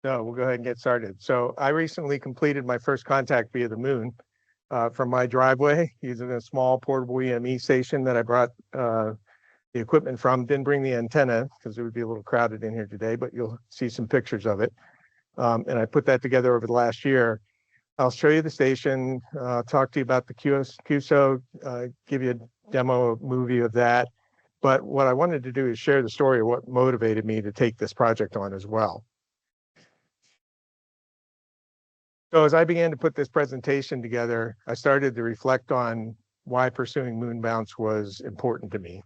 No, we'll go ahead and get started. So I recently completed my first contact via the moon from my driveway using a small portable EME station that I brought the equipment from. Didn't bring the antenna because it would be a little crowded in here today, but you'll see some pictures of it. And I put that together over the last year. I'll show you the station, talk to you about the QSO, give you a demo movie of that. But what I wanted to do is share the story of what motivated me to take this project on as well. So as I began to put this presentation together, I started to reflect on why pursuing moonbounce was important to me.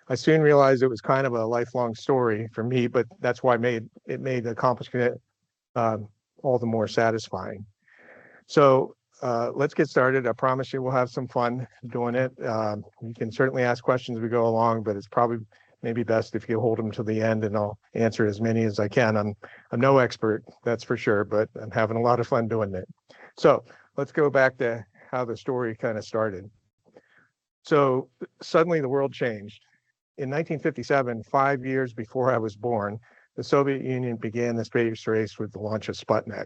I soon realized it was kind of a lifelong story for me, but that's why it made accomplishing it all the more satisfying. So let's get started. I promise you we'll have some fun doing it. You can certainly ask questions as we go along, but it's probably maybe best if you hold them to the end, and I'll answer as many as I can. I'm no expert, that's for sure, but I'm having a lot of fun doing it. So let's go back to how the story kind of started. So suddenly the world changed. In 1957, 5 years before I was born, the Soviet Union began the space race with the launch of Sputnik.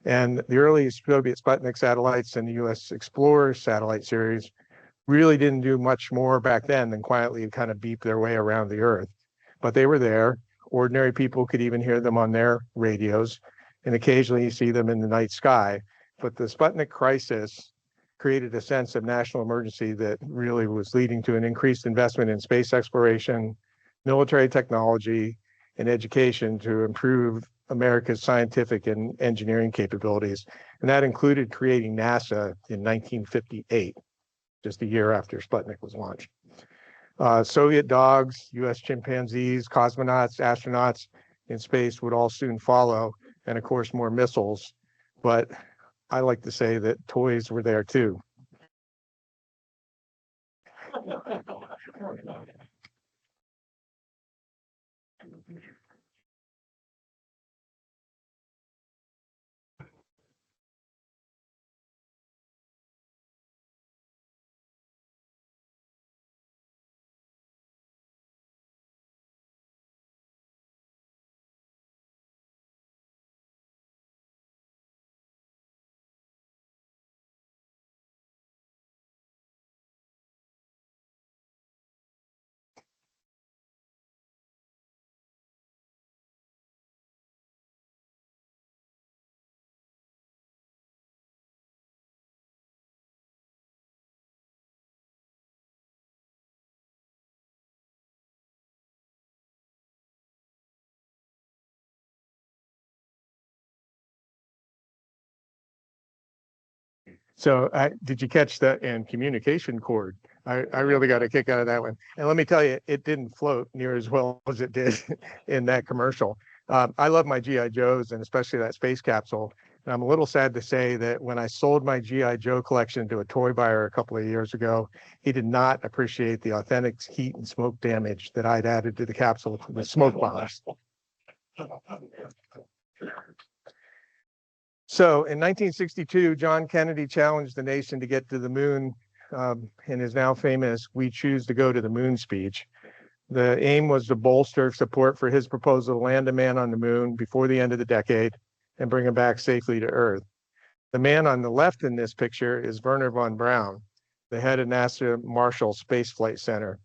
And the early Soviet Sputnik satellites and the US Explorer satellite series really didn't do much more back then than quietly kind of beep their way around the Earth. But they were there. Ordinary people could even hear them on their radios, and occasionally you see them in the night sky. But the Sputnik crisis created a sense of national emergency that really was leading to an increased investment in space exploration, military technology, and education to improve America's scientific and engineering capabilities. And that included creating NASA in 1958. Just a year after Sputnik was launched. Soviet dogs, US chimpanzees, cosmonauts, astronauts in space would all soon follow, and of course more missiles. But I like to say that toys were there too. So did you catch that? And communication cord. I really got a kick out of that one. And let me tell you, it didn't float near as well as it did in that commercial. I love my G.I. Joes, and especially that space capsule. And I'm a little sad to say that when I sold my G.I. Joe collection to a toy buyer a couple of years ago, he did not appreciate the authentic heat and smoke damage that I'd added to the capsule with smoke bombs. So in 1962, John Kennedy challenged the nation to get to the moon in his now famous "We Choose to Go to the Moon" speech. The aim was to bolster support for his proposal to land a man on the moon before the end of the decade and bring him back safely to Earth. The man on the left in this picture is Wernher von Braun, the head of NASA Marshall Space Flight Center.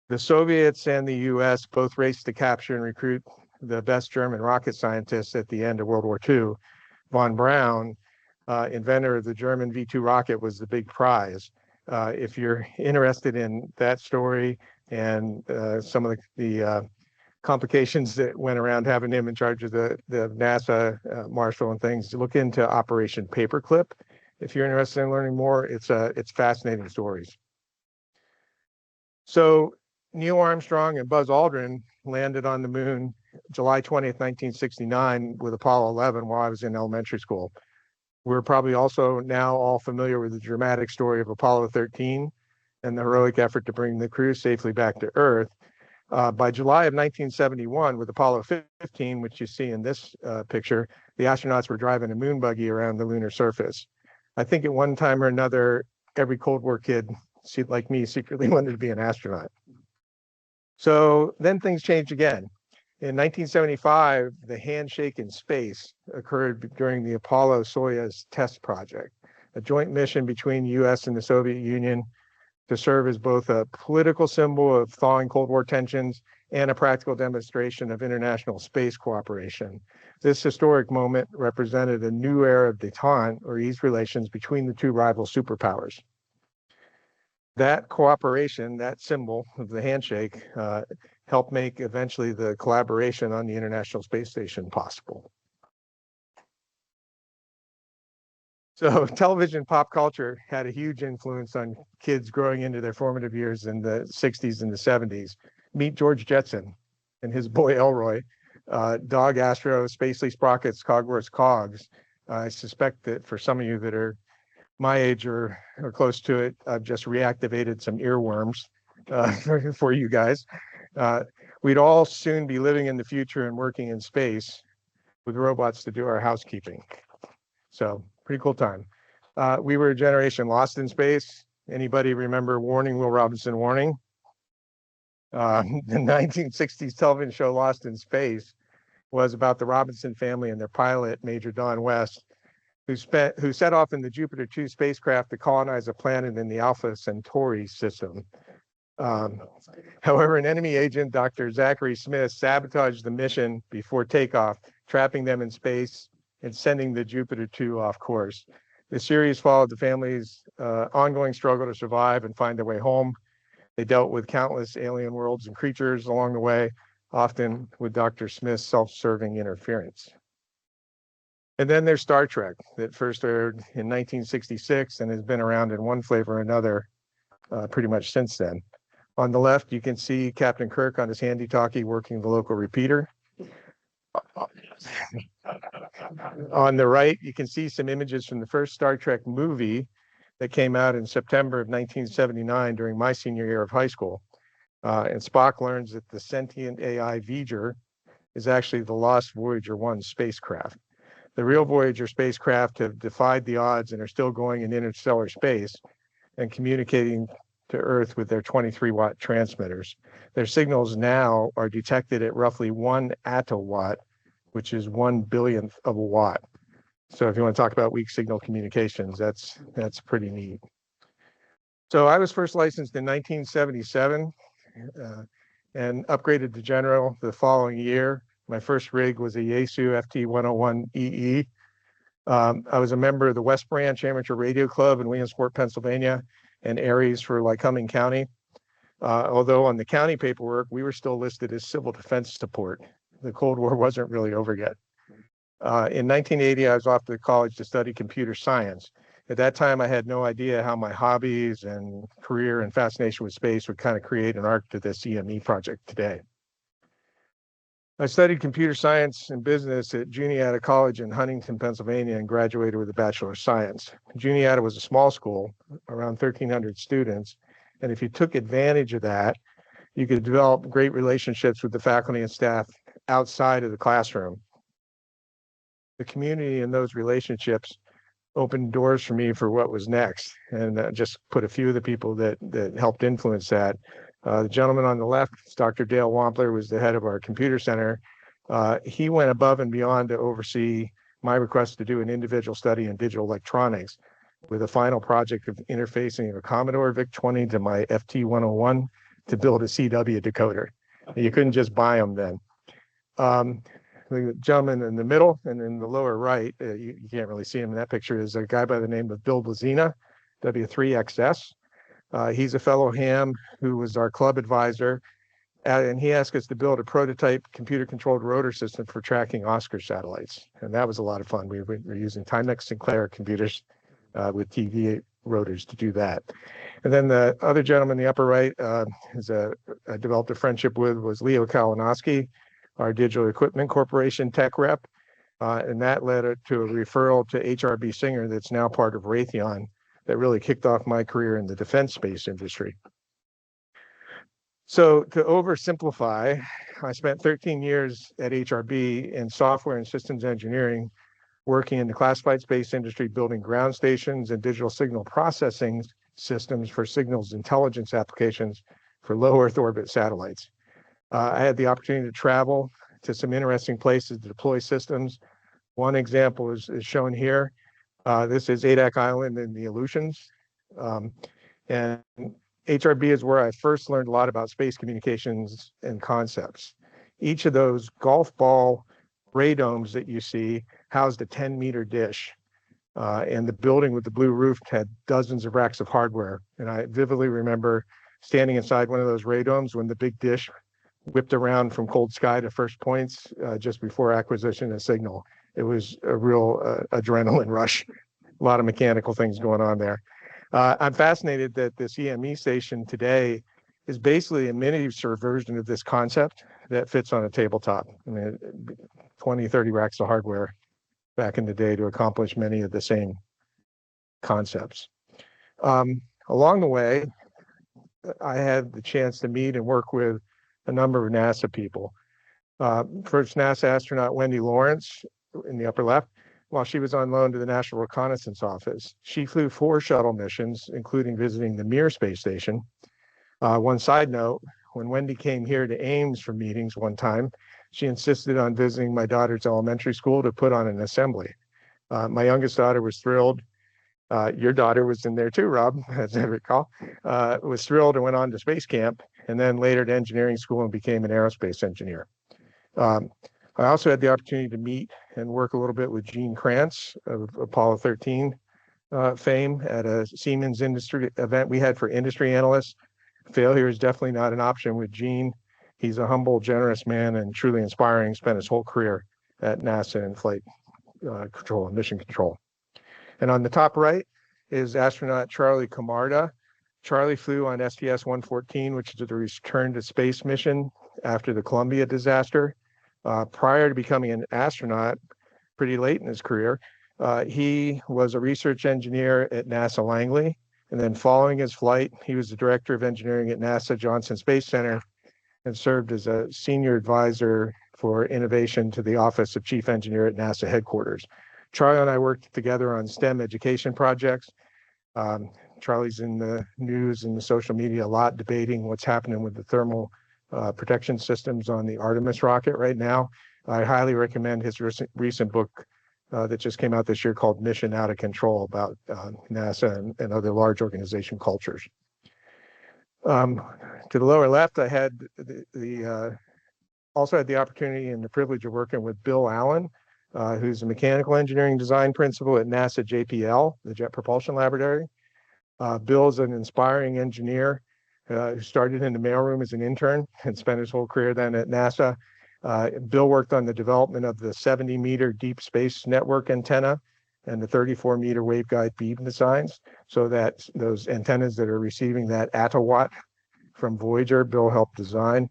The Soviets and the US both raced to capture and recruit the best German rocket scientists at the end of World War II. Von Braun, inventor of the German V2 rocket, was the big prize. If you're interested in that story and some of the complications that went around having him in charge of the NASA Marshall and things, look into Operation Paperclip. If you're interested in learning more, it's fascinating stories. So Neil Armstrong and Buzz Aldrin landed on the moon July 20th, 1969 with Apollo 11 while I was in elementary school. We're probably also now all familiar with the dramatic story of Apollo 13 and the heroic effort to bring the crew safely back to Earth. By July of 1971, with Apollo 15, which you see in this picture, the astronauts were driving a moon buggy around the lunar surface. I think at one time or another, every Cold War kid, like me, secretly wanted to be an astronaut. So then things changed again. In 1975, the handshake in space occurred during the Apollo-Soyuz test project, a joint mission between the US and the Soviet Union to serve as both a political symbol of thawing Cold War tensions and a practical demonstration of international space cooperation. This historic moment represented a new era of détente, or ease relations, between the two rival superpowers. That cooperation, that symbol of the handshake, helped make eventually the collaboration on the International Space Station possible. So television pop culture had a huge influence on kids growing into their formative years in the 60s and the 70s. Meet George Jetson and his boy Elroy, Dog Astro, Spacely Sprockets, Cogworth's Cogs. I suspect that for some of you that are my age or close to it, I've just reactivated some earworms for you guys. We'd all soon be living in the future and working in space with robots to do our housekeeping. So pretty cool time. We were a generation lost in space. Anybody remember Warning, Will Robinson Warning? The 1960s television show Lost in Space was about the Robinson family and their pilot, Major Don West, who set off in the Jupiter 2 spacecraft to colonize a planet in the Alpha Centauri system. However, an enemy agent, Dr. Zachary Smith, sabotaged the mission before takeoff, trapping them in space and sending the Jupiter 2 off course. The series followed the family's ongoing struggle to survive and find their way home. They dealt with countless alien worlds and creatures along the way, often with Dr. Smith's self-serving interference. And then there's Star Trek, that first aired in 1966 and has been around in one flavor or another pretty much since then. On the left, you can see Captain Kirk on his handy-talkie working the local repeater. On the right, you can see some images from the first Star Trek movie that came out in September of 1979 during my senior year of high school. And Spock learns that the sentient AI V'ger is actually the lost Voyager 1 spacecraft. The real Voyager spacecraft have defied the odds and are still going in interstellar space and communicating to Earth with their 23-watt transmitters. Their signals now are detected at roughly 1 attowatt, which is 1/billionth of a watt. So if you want to talk about weak signal communications, that's pretty neat. So I was first licensed in 1977 and upgraded to general the following year. My first rig was a Yaesu FT-101EE. I was a member of the West Branch Amateur Radio Club in Williamsport, Pennsylvania, and Aries for Lycoming County. Although on the county paperwork, we were still listed as civil defense support. The Cold War wasn't really over yet. In 1980, I was off to college to study computer science. At that time, I had no idea how my hobbies and career and fascination with space would kind of create an arc to this EME project today. I studied computer science and business at Juniata College in Huntington, Pennsylvania, and graduated with a Bachelor of Science. Juniata was a small school, around 1,300 students, and if you took advantage of that, you could develop great relationships with the faculty and staff outside of the classroom. The community and those relationships opened doors for me for what was next, and just put a few of the people that helped influence that. The gentleman on the left, Dr. Dale Wampler, was the head of our computer center. He went above and beyond to oversee my request to do an individual study in digital electronics with a final project of interfacing a Commodore VIC-20 to my FT-101 to build a CW decoder. You couldn't just buy them then. The gentleman in the middle and in the lower right, you can't really see him in that picture, is a guy by the name of Bill Blazina, W3XS. He's a fellow ham who was our club advisor, and he asked us to build a prototype computer-controlled rotor system for tracking Oscar satellites, and that was a lot of fun. We were using Timex Sinclair computers with TV rotors to do that. And then the other gentleman in the upper right I developed a friendship with was Leo Kalinowski, our Digital Equipment Corporation tech rep, and that led to a referral to HRB Singer that's now part of Raytheon, that really kicked off my career in the defense space industry. So to oversimplify, I spent 13 years at HRB in software and systems engineering, working in the classified space industry, building ground stations and digital signal processing systems for signals intelligence applications for low Earth orbit satellites. I had the opportunity to travel to some interesting places to deploy systems. One example is shown here. This is Adak Island in the Aleutians. And HRB is where I first learned a lot about space communications and concepts. Each of those golf ball radomes that you see housed a 10-meter dish. And the building with the blue roof had dozens of racks of hardware. And I vividly remember standing inside one of those radomes when the big dish whipped around from cold sky to first points just before acquisition of signal. It was a real adrenaline rush. A lot of mechanical things going on there. I'm fascinated that this EME station today is basically a miniature version of this concept that fits on a tabletop. I mean, 20, 30 racks of hardware back in the day to accomplish many of the same concepts. Along the way, I had the chance to meet and work with a number of NASA people. First NASA astronaut Wendy Lawrence in the upper left, while she was on loan to the National Reconnaissance Office. She flew 4 shuttle missions, including visiting the Mir space station. One side note, when Wendy came here to Ames for meetings one time, she insisted on visiting my daughter's elementary school to put on an assembly. My youngest daughter was thrilled. Your daughter was in there too, Rob, as I recall. Was thrilled and went on to space camp, and then later to engineering school and became an aerospace engineer. I also had the opportunity to meet and work a little bit with Gene Kranz of Apollo 13 fame at a Siemens industry event we had for industry analysts. Failure is definitely not an option with Gene. He's a humble, generous man and truly inspiring. Spent his whole career at NASA in flight control and mission control. And on the top right is astronaut Charlie Camarda. Charlie flew on STS-114, which is the return to space mission after the Columbia disaster. Prior to becoming an astronaut, pretty late in his career, he was a research engineer at NASA Langley. And then following his flight, he was the director of engineering at NASA Johnson Space Center and served as a senior advisor for innovation to the Office of Chief Engineer at NASA headquarters. Charlie and I worked together on STEM education projects. Charlie's in the news and the social media a lot, debating what's happening with the thermal protection systems on the Artemis rocket right now. I highly recommend his recent book that just came out this year called Mission Out of Control, about NASA and other large organization cultures. To the lower left, I had also had the opportunity and the privilege of working with Bill Allen, who's a mechanical engineering design principal at NASA JPL, the Jet Propulsion Laboratory. Bill's an inspiring engineer who started in the mailroom as an intern and spent his whole career then at NASA. Bill worked on the development of the 70-meter deep space network antenna and the 34-meter waveguide beam designs, so that those antennas that are receiving that ATOWAtt from Voyager, Bill helped design.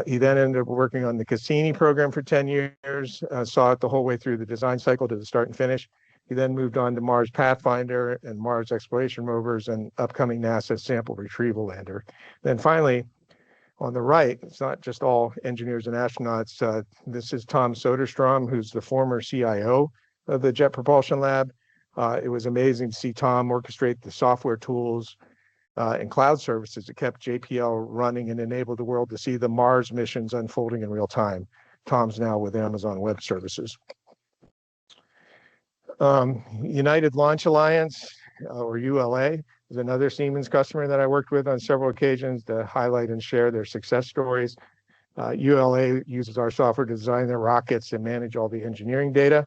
He then ended up working on the Cassini program for 10 years, saw it the whole way through the design cycle to the start and finish. He then moved on to Mars Pathfinder and Mars exploration rovers and upcoming NASA sample retrieval lander. Then finally, on the right, it's not just all engineers and astronauts. This is Tom Soderstrom, who's the former CIO of the Jet Propulsion Lab. It was amazing to see Tom orchestrate the software tools and cloud services that kept JPL running and enabled the world to see the Mars missions unfolding in real time. Tom's now with Amazon Web Services. United Launch Alliance, or ULA, is another Siemens customer that I worked with on several occasions to highlight and share their success stories. ULA uses our software to design their rockets and manage all the engineering data.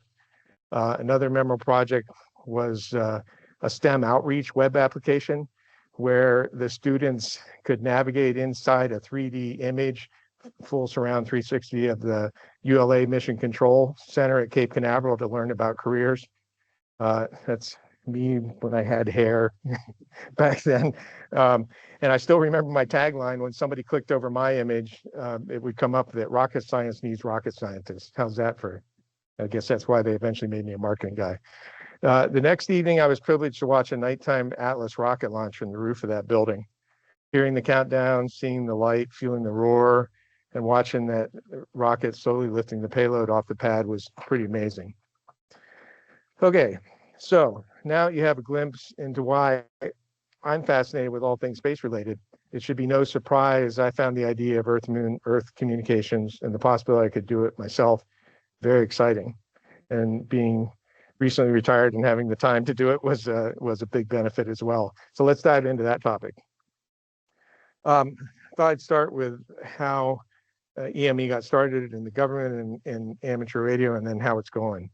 Another memorable project was a STEM outreach web application where the students could navigate inside a 3D image, full surround 360 of the ULA Mission Control Center at Cape Canaveral to learn about careers. That's me when I had hair back then. And I still remember my tagline: when somebody clicked over my image, it would come up that rocket science needs rocket scientists. How's that for? I guess that's why they eventually made me a marketing guy. The next evening, I was privileged to watch a nighttime Atlas rocket launch from the roof of that building. Hearing the countdown, seeing the light, feeling the roar, and watching that rocket slowly lifting the payload off the pad was pretty amazing. Okay, so now you have a glimpse into why I'm fascinated with all things space related. it should be no surprise I found the idea of Earth-Moon Earth communications and the possibility I could do it myself very exciting. And being recently retired and having the time to do it was a big benefit as well. So let's dive into that topic. I thought I'd start with how EME got started in the government and amateur radio, and then how it's going.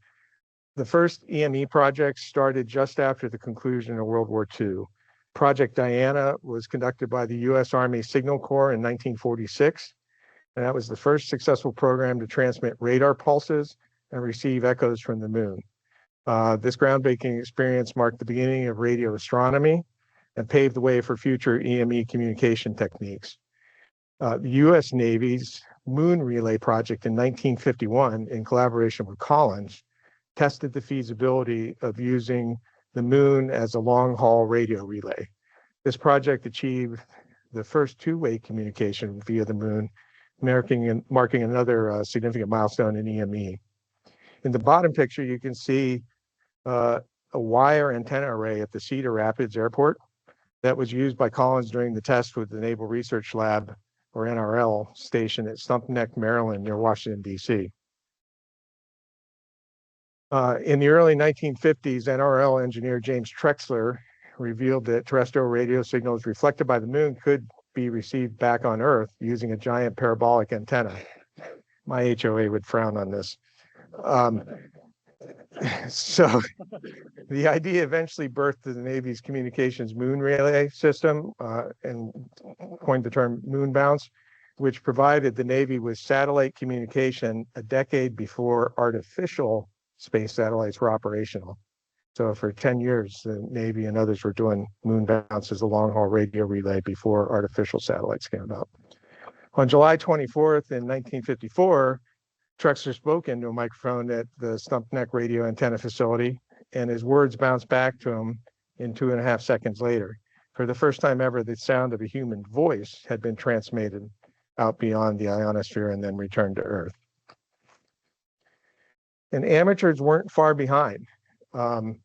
The first EME project started just after the conclusion of World War II. Project Diana was conducted by the U.S. Army Signal Corps in 1946, and that was the first successful program to transmit radar pulses and receive echoes from the moon. This groundbreaking experience marked the beginning of radio astronomy and paved the way for future EME communication techniques. The U.S. Navy's Moon Relay project in 1951, in collaboration with Collins, tested the feasibility of using the moon as a long-haul radio relay. This project achieved the first two-way communication via the moon, marking another significant milestone in EME. In the bottom picture, you can see a wire antenna array at the Cedar Rapids Airport that was used by Collins during the test with the Naval Research Lab, or NRL, station at Stump Neck, Maryland, near Washington, D.C. In the early 1950s, NRL engineer James Trexler revealed that terrestrial radio signals reflected by the moon could be received back on Earth using a giant parabolic antenna. My HOA would frown on this. So the idea eventually birthed the Navy's communications moon relay system and coined the term moonbounce, which provided the Navy with satellite communication a decade before artificial space satellites were operational. So for 10 years, the Navy and others were doing moonbounce as a long-haul radio relay before artificial satellites came out. On July 24th in 1954, Trexler spoke into a microphone at the Stump Neck radio antenna facility, and his words bounced back to him in 2.5 seconds later. For the first time ever, the sound of a human voice had been transmitted out beyond the ionosphere and then returned to Earth. And amateurs weren't far behind. In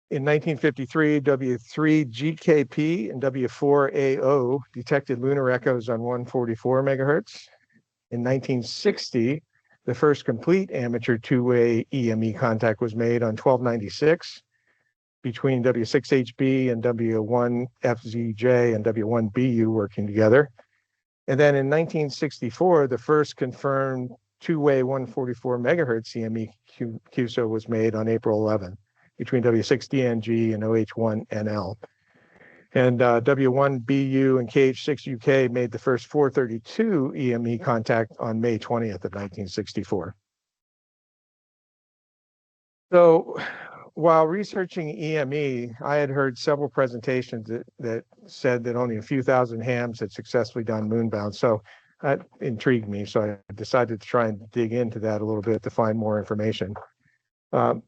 1953, W3GKP and W4AO detected lunar echoes on 144 megahertz. In 1960, the first complete amateur two-way EME contact was made on 1296 between W6HB and W1FZJ and W1BU working together. And then in 1964, the first confirmed two-way 144 megahertz EME QSO was made on April 11 between W6DNG and OH1NL. And W1BU and KH6UK made the first 432 EME contact on May 20th of 1964. So while researching EME, I had heard several presentations that said that only a few thousand hams had successfully done moonbound. So that intrigued me. So I decided to try and dig into that a little bit to find more information.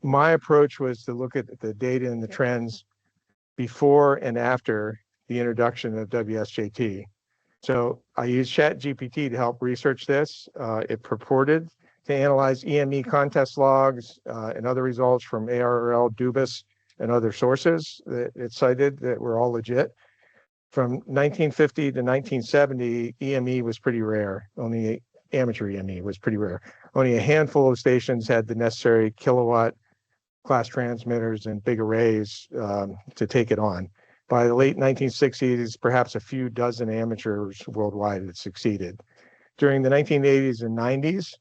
My approach was to look at the data and the trends before and after the introduction of WSJT. So I used ChatGPT to help research this. It purported to analyze EME contest logs and other results from ARRL, Dubis, and other sources that it cited that were all legit. From 1950 to 1970, EME was pretty rare. Only amateur EME was pretty rare. Only a handful of stations had the necessary kilowatt class transmitters and big arrays to take it on. By the late 1960s, perhaps a few dozen amateurs worldwide had succeeded. During the 1980s and 90s,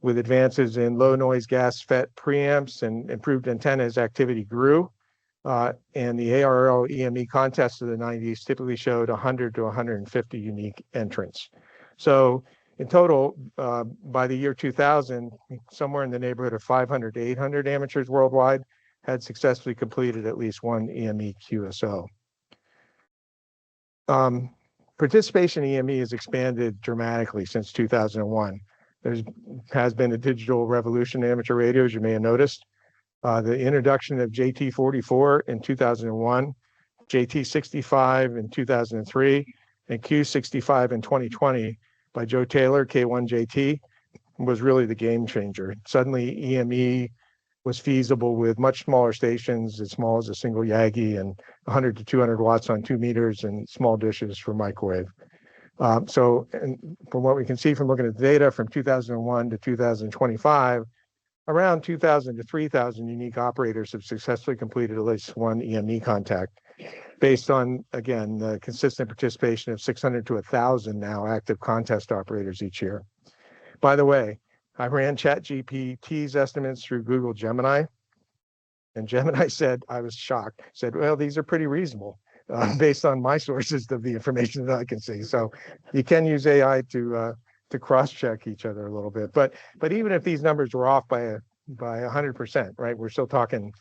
with advances in low noise gas FET preamps and improved antennas, activity grew. And the ARRL EME contests of the 90s typically showed 100 to 150 unique entrants. So in total, by the year 2000, somewhere in the neighborhood of 500 to 800 amateurs worldwide had successfully completed at least one EME QSO. Participation in EME has expanded dramatically since 2001. There has been a digital revolution in amateur radio, as you may have noticed. The introduction of JT44 in 2001, JT65 in 2003, and Q65 in 2020 by Joe Taylor, K1JT, was really the game changer. Suddenly, EME was feasible with much smaller stations, as small as a single Yagi, and 100 to 200 watts on 2 meters, and small dishes for microwave. So, and from what we can see from looking at the data from 2001 to 2025, around 2,000 to 3,000 unique operators have successfully completed at least one EME contact, based on, again, the consistent participation of 600 to 1,000 now active contest operators each year. By the way, I ran ChatGPT's estimates through Google Gemini, and Gemini said, I was shocked, said, well, these are pretty reasonable based on my sources of the information that I can see. So you can use AI to cross-check each other a little bit. But even if these numbers were off by 100%, right, we're still talking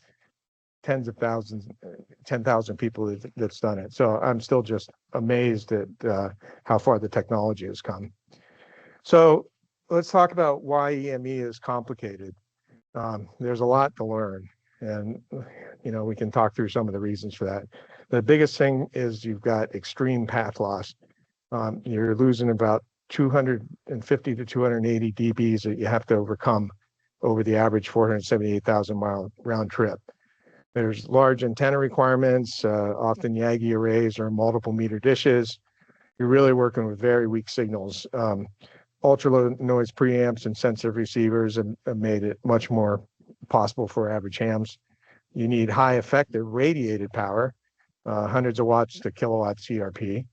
tens of thousands, 10,000 people that's done it. So I'm still just amazed at how far the technology has come. So let's talk about why EME is complicated. There's a lot to learn, and we can talk through some of the reasons for that. The biggest thing is you've got extreme path loss. You're losing about 250 to 280 dBs that you have to overcome over the average 478,000 mile round trip. There's large antenna requirements, often Yagi arrays or multiple meter dishes. You're really working with very weak signals. Ultra low noise preamps and sensitive receivers have made it much more possible for average hams. You need high effective radiated power, hundreds of watts to kilowatt CRP.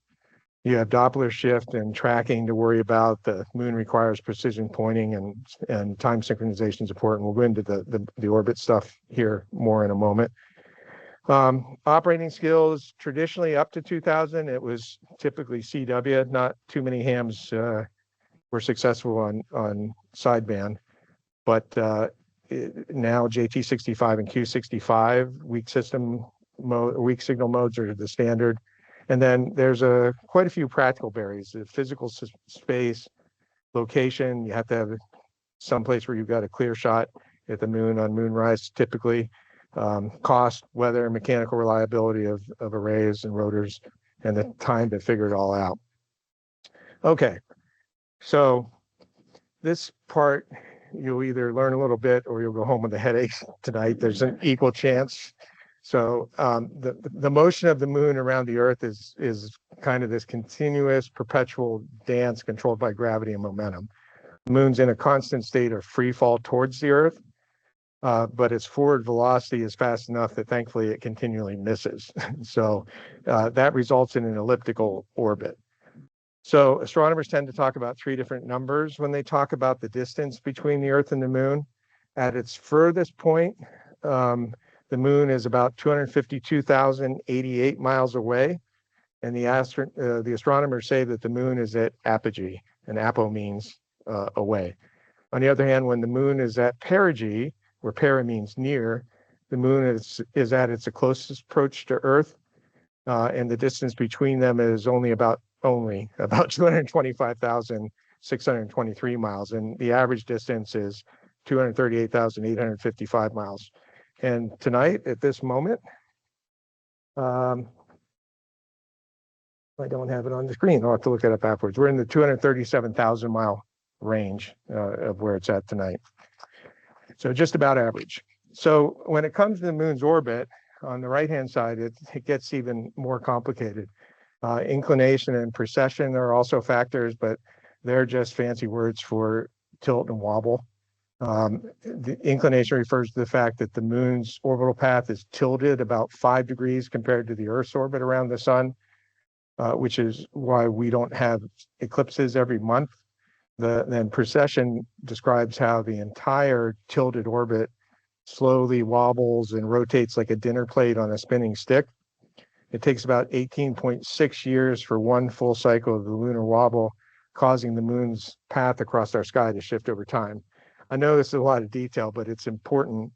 You have Doppler shift and tracking to worry about. The moon requires precision pointing and time synchronization is important. We'll go into the orbit stuff here more in a moment. Operating skills, traditionally up to 2,000, it was typically CW. Not too many hams were successful on sideband, but now JT65 and Q65 weak signal modes are the standard. And then there's quite a few practical barriers: the physical space, location. You have to have some place where you've got a clear shot at the moon on moonrise, typically. Cost, weather, mechanical reliability of arrays and rotors, and the time to figure it all out. Okay, so this part, you'll either learn a little bit or you'll go home with a headache tonight. There's an equal chance. So the motion of the moon around the Earth is kind of this continuous, perpetual dance controlled by gravity and momentum. The moon's in a constant state of free fall towards the Earth, but its forward velocity is fast enough that thankfully it continually misses. So that results in an elliptical orbit. So astronomers tend to talk about three different numbers when they talk about the distance between the Earth and the moon. At its furthest point, the moon is about 252,088 miles away, and the astronomers say that the moon is at apogee, and apo means away. On the other hand, when the moon is at perigee, where para means near, the moon is at its closest approach to Earth, and the distance between them is only about 225,623 miles, and the average distance is 238,855 miles. And tonight, at this moment, I don't have it on the screen. I'll have to look it up afterwards. We're in the 237,000 mile range of where it's at tonight. So just about average. So when it comes to the moon's orbit, on the right-hand side, it gets even more complicated. Inclination and precession are also factors, but they're just fancy words for tilt and wobble. The inclination refers to the fact that the moon's orbital path is tilted about 5 degrees compared to the Earth's orbit around the sun, which is why we don't have eclipses every month. Then precession describes how the entire tilted orbit slowly wobbles and rotates like a dinner plate on a spinning stick. It takes about 18.6 years for one full cycle of the lunar wobble, causing the moon's path across our sky to shift over time. I know this is a lot of detail, but it's important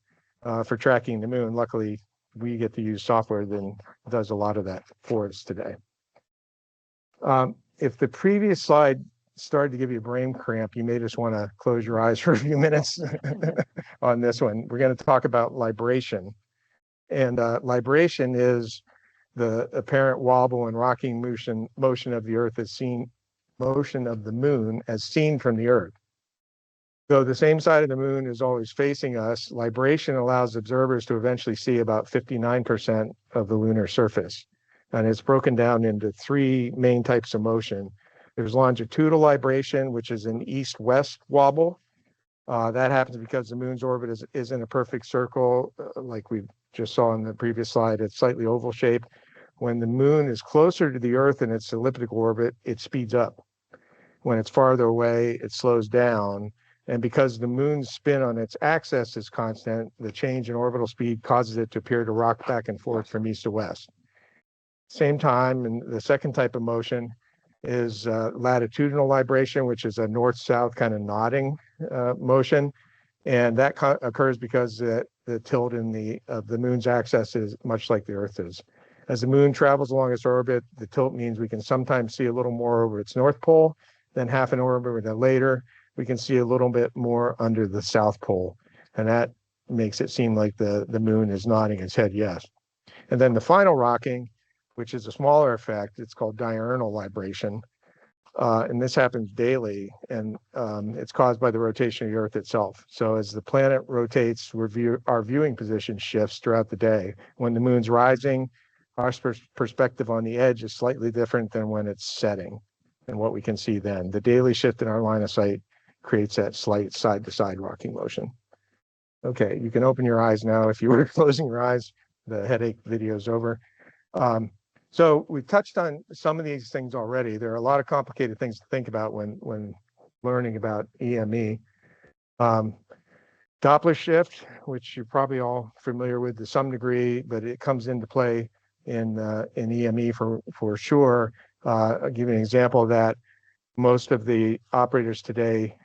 for tracking the moon. Luckily, we get to use software that does a lot of that for us today. If the previous slide started to give you a brain cramp, you may just want to close your eyes for a few minutes on this one. We're going to talk about libration. And libration is the apparent wobble and rocking motion of the Earth as seen, motion of the moon as seen from the Earth. Though the same side of the moon is always facing us, libration allows observers to eventually see about 59% of the lunar surface. And it's broken down into three main types of motion. There's longitudinal libration, which is an east-west wobble. That happens because the moon's orbit is in a perfect circle, like we just saw in the previous slide. It's slightly oval shaped. When the moon is closer to the Earth in its elliptical orbit, it speeds up. When it's farther away, it slows down. And because the moon's spin on its axis is constant, the change in orbital speed causes it to appear to rock back and forth from east to west. Same time, and the second type of motion is latitudinal libration, which is a north-south kind of nodding motion. And that occurs because the tilt of the moon's axis is much like the Earth is. As the moon travels along its orbit, the tilt means we can sometimes see a little more over its north pole, then half an orbit later, we can see a little bit more under the south pole. And that makes it seem like the moon is nodding its head yes. And then the final rocking, which is a smaller effect, it's called diurnal libration. And this happens daily, and it's caused by the rotation of the Earth itself. So as the planet rotates, our viewing position shifts throughout the day. When the moon's rising, our perspective on the edge is slightly different than when it's setting and what we can see then. The daily shift in our line of sight creates that slight side-to-side rocking motion. Okay, you can open your eyes now. If you were closing your eyes, the headache video is over. So we've touched on some of these things already. There are a lot of complicated things to think about when learning about EME. Doppler shift, which you're probably all familiar with to some degree, but it comes into play in EME for sure. I'll give you an example of that. Most of the operators today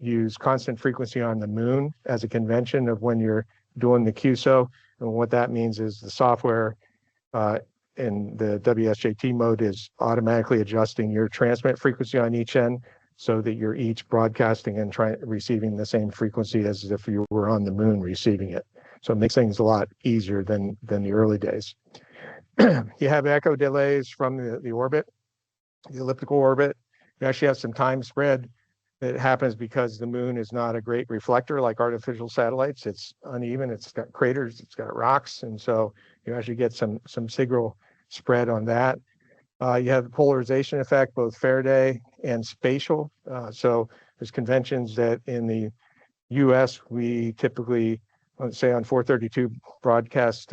use constant frequency on the moon as a convention of when you're doing the QSO. And what that means is the software in the WI0JK mode is automatically adjusting your transmit frequency on each end so that you're each broadcasting and receiving the same frequency as if you were on the moon receiving it. So it makes things a lot easier than the early days. You have echo delays from the orbit, the elliptical orbit. You actually have some time spread that happens because the moon is not a great reflector like artificial satellites. It's uneven, it's got craters, it's got rocks, and so you actually get some signal spread on that. You have the polarization effect, both Faraday and spatial. So there's conventions that in the US, we typically, let's say on 432 broadcast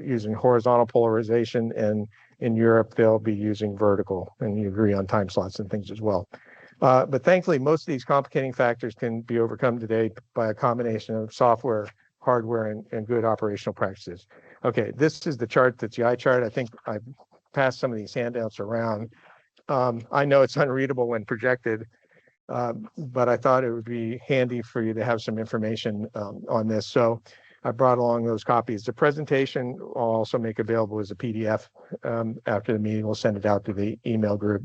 using horizontal polarization, and in Europe, they'll be using vertical, and you agree on time slots and things as well. But thankfully, most of these complicating factors can be overcome today by a combination of software, hardware, and good operational practices. Okay, this is the chart that's the eye chart. I think I've passed some of these handouts around. I know it's unreadable when projected, but I thought it would be handy for you to have some information on this. So I brought along those copies. The presentation I'll also make available as a PDF after the meeting. We'll send it out to the email group.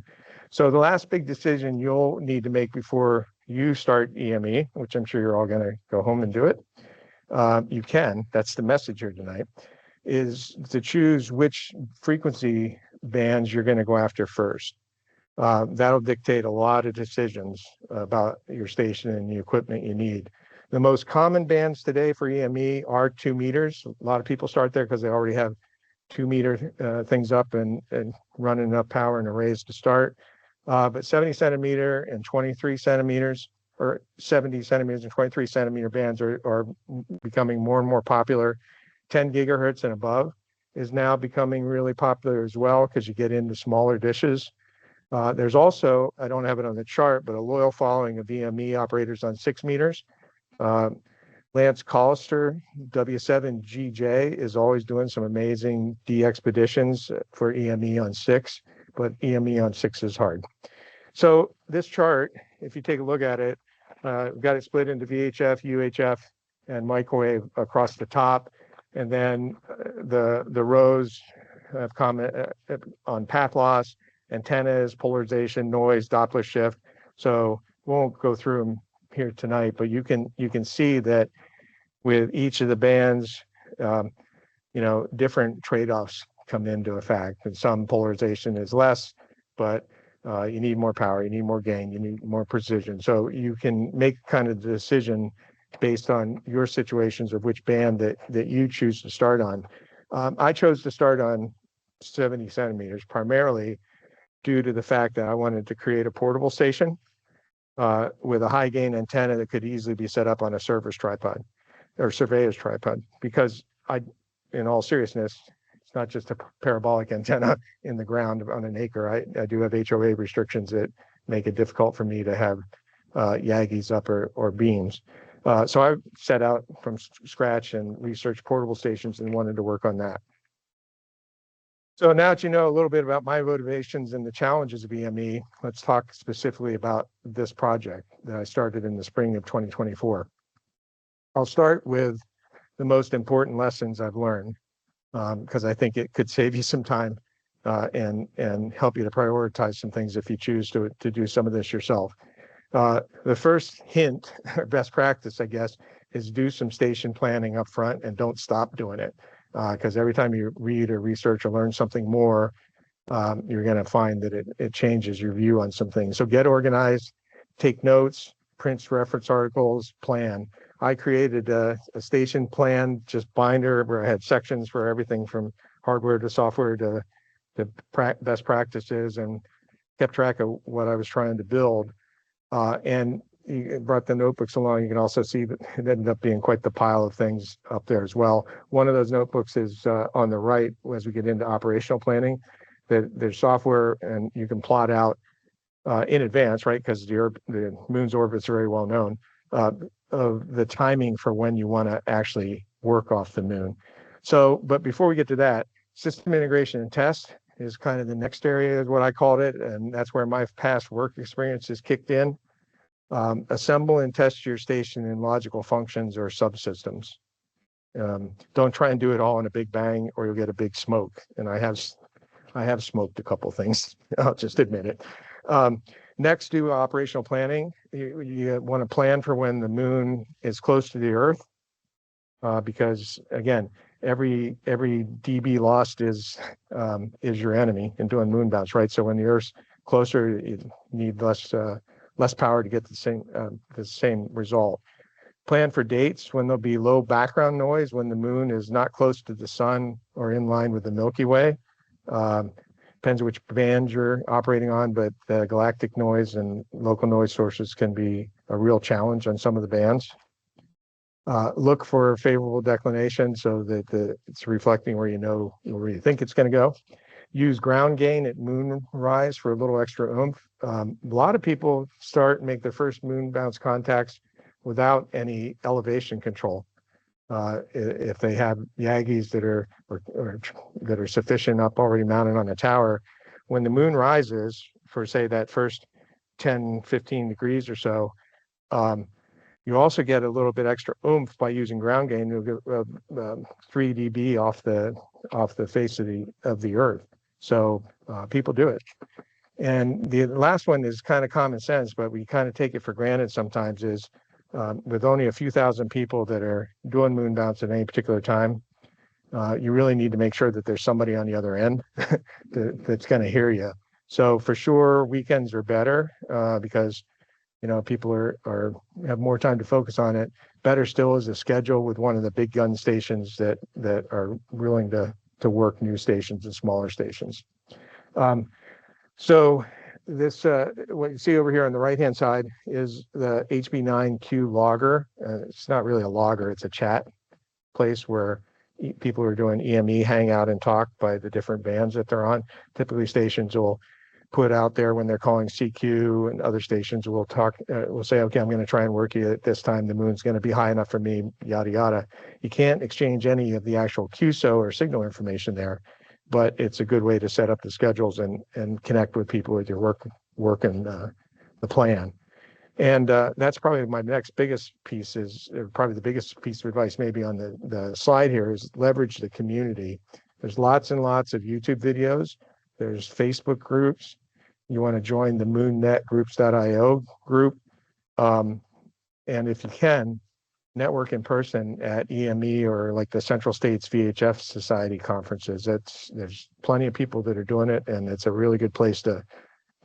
So the last big decision you'll need to make before you start EME, which I'm sure you're all going to go home and do it. You can, that's the message here tonight, is to choose which frequency bands you're going to go after first. That'll dictate a lot of decisions about your station and the equipment you need. The most common bands today for EME are 2 meters. A lot of people start there because they already have 2 meter things up and running enough power and arrays to start. But 70 centimeter and 23 centimeters, or 70 centimeters and 23 centimeter bands are becoming more and more popular. 10 gigahertz and above is now becoming really popular as well because you get into smaller dishes. There's also, I don't have it on the chart, but a loyal following of EME operators on 6 meters. Lance Collister, W7GJ, is always doing some amazing de-expeditions for EME on 6, but EME on 6 is hard. So this chart, if you take a look at it, we've got it split into VHF, UHF, and microwave across the top. And then the rows have comment on path loss, antennas, polarization, noise, Doppler shift. So we won't go through them here tonight, but you can see that with each of the bands, different trade-offs come into effect, and some polarization is less, but you need more power, you need more gain, you need more precision. So you can make kind of the decision based on your situations of which band that you choose to start on. I chose to start on 70 centimeters primarily due to the fact that I wanted to create a portable station with a high gain antenna that could easily be set up on a server's tripod or surveyor's tripod. Because in all seriousness, it's not just a parabolic antenna in the ground on an acre. I do have HOA restrictions that make it difficult for me to have Yagis up or beams. So I set out from scratch and researched portable stations and wanted to work on that. So now that you know a little bit about my motivations and the challenges of EME, let's talk specifically about this project that I started in the spring of 2024. I'll start with the most important lessons I've learned, because I think it could save you some time and help you to prioritize some things if you choose to do some of this yourself. The first hint, or best practice, I guess, is do some station planning up front and don't stop doing it. Because every time you read or research or learn something more, you're going to find that it changes your view on some things. So get organized, take notes, print reference articles, plan. I created a station plan, just binder, where I had sections for everything from hardware to software to best practices, and kept track of what I was trying to build. And you brought the notebooks along. You can also see that it ended up being quite the pile of things up there as well. One of those notebooks is on the right as we get into operational planning. There's software, and you can plot out in advance, right? Because the moon's orbit's very well known, of the timing for when you want to actually work off the moon. So, but before we get to that, system integration and test is kind of the next area, is what I called it, and that's where my past work experiences kicked in. Assemble and test your station in logical functions or subsystems. Don't try and do it all in a big bang, or you'll get a big smoke. And I have smoked a couple things. I'll just admit it. Next, do operational planning. You want to plan for when the moon is close to the Earth, because again, every dB lost is your enemy in doing moon bounce, right? So when the Earth's closer, you need less power to get the same result. Plan for dates when there'll be low background noise, when the moon is not close to the sun or in line with the Milky Way. Depends which band you're operating on, but the galactic noise and local noise sources can be a real challenge on some of the bands. Look for favorable declination so that it's reflecting where you think it's going to go. Use ground gain at moon rise for a little extra oomph. A lot of people make their first moon bounce contacts without any elevation control. If they have Yagis that are sufficient up already mounted on a tower, when the moon rises for, say, that first 10, 15 degrees or so, you also get a little bit extra oomph by using ground gain. You'll get 3 dB off the face of the Earth. So people do it. And the last one is kind of common sense, but we kind of take it for granted sometimes, is with only a few thousand people that are doing moon bounce at any particular time, you really need to make sure that there's somebody on the other end that's going to hear you. So for sure, weekends are better because people have more time to focus on it. Better still is a schedule with one of the big gun stations that are willing to work new stations and smaller stations. So this, what you see over here on the right-hand side is the HB9Q logger. It's not really a logger, it's a chat place where people who are doing EME hang out and talk by the different bands that they're on. Typically stations will put out there when they're calling CQ, and other stations will say, okay, I'm going to try and work you at this time. The moon's going to be high enough for me, yada, yada. You can't exchange any of the actual QSO or signal information there, but it's a good way to set up the schedules and connect with people with your work and the plan. And that's probably my next biggest piece probably the biggest piece of advice maybe on the slide here, is leverage the community. There's lots and lots of YouTube videos. There's Facebook groups. You want to join the moonnetgroups.io group. And if you can, network in person at EME or like the Central States VHF Society conferences. There's plenty of people that are doing it, and it's a really good place to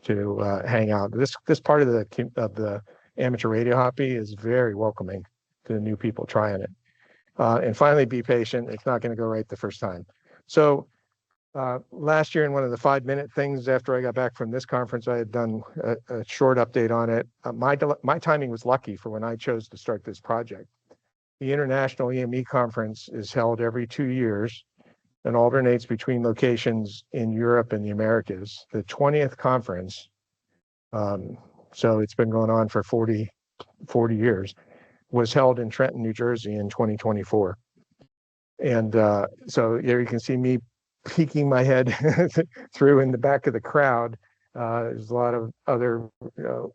hang out. This part of the amateur radio hobby is very welcoming to the new people trying it. And finally, be patient. It's not going to go right the first time. So last year, in one of the 5-minute things after I got back from this conference, I had done a short update on it. My timing was lucky for when I chose to start this project. The International EME Conference is held every 2 years and alternates between locations in Europe and the Americas. The 20th conference, so it's been going on for 40 years, was held in Trenton, New Jersey in 2024. And so there you can see me peeking my head through in the back of the crowd. There's a lot of other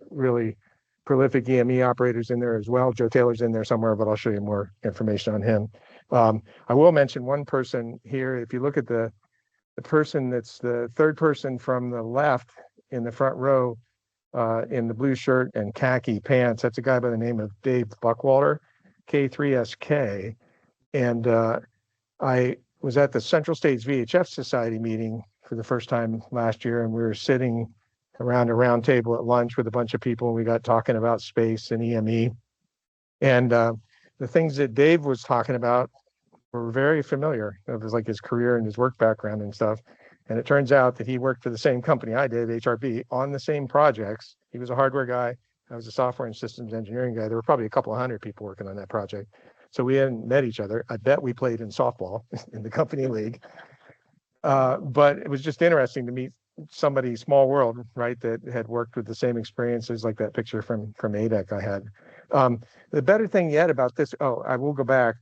really prolific EME operators in there as well. Joe Taylor's in there somewhere, but I'll show you more information on him. I will mention one person here. If you look at the person that's the third person from the left in the front row, in the blue shirt and khaki pants, that's a guy by the name of Dave Buckwalter, K3SK. And I was at the Central States VHF Society meeting for the first time last year, and we were sitting around a round table at lunch with a bunch of people, and we got talking about space and EME. And the things that Dave was talking about were very familiar. It was like his career and his work background and stuff. And it turns out that he worked for the same company I did, HRB, on the same projects. He was a hardware guy. I was a software and systems engineering guy. There were probably a couple of hundred people working on that project. So we hadn't met each other. I bet we played in softball in the company league. But it was just interesting to meet somebody, small world, right, that had worked with the same experiences, like that picture from ADEC I had. The better thing yet about this, I will go back.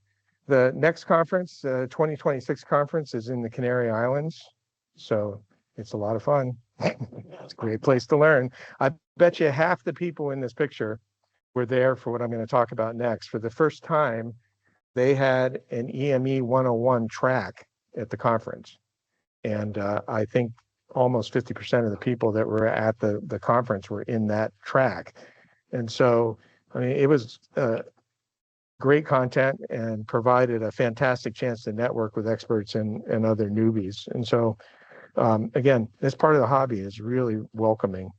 The next conference, 2026 conference, is in the Canary Islands. So it's a lot of fun. It's a great place to learn. I bet you half the people in this picture were there for what I'm going to talk about next. For the first time, they had an EME 101 track at the conference. And I think almost 50% of the people that were at the conference were in that track. And so, I mean, it was great content and provided a fantastic chance to network with experts and other newbies. And so, again, this part of the hobby is really welcoming.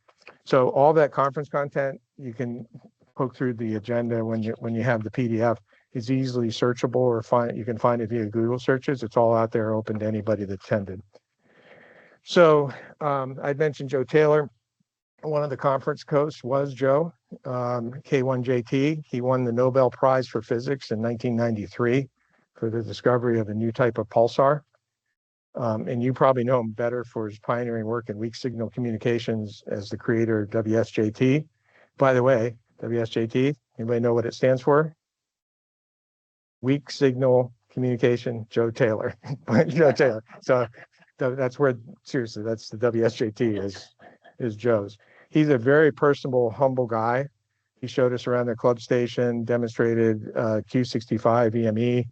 So all that conference content, you can poke through the agenda when you have the PDF. It's easily searchable, or you can find it via Google searches. It's all out there, open to anybody that attended. So I'd mentioned Joe Taylor. One of the conference hosts was Joe, K1JT. He won the Nobel Prize for Physics in 1993 for the discovery of a new type of pulsar. And you probably know him better for his pioneering work in weak signal communications as the creator of WSJT. By the way, WSJT, anybody know what it stands for? Weak signal communication, Joe Taylor. Joe Taylor. So that's where, seriously, that's the WSJT is Joe's. He's a very personable, humble guy. He showed us around the club station, demonstrated Q65 EME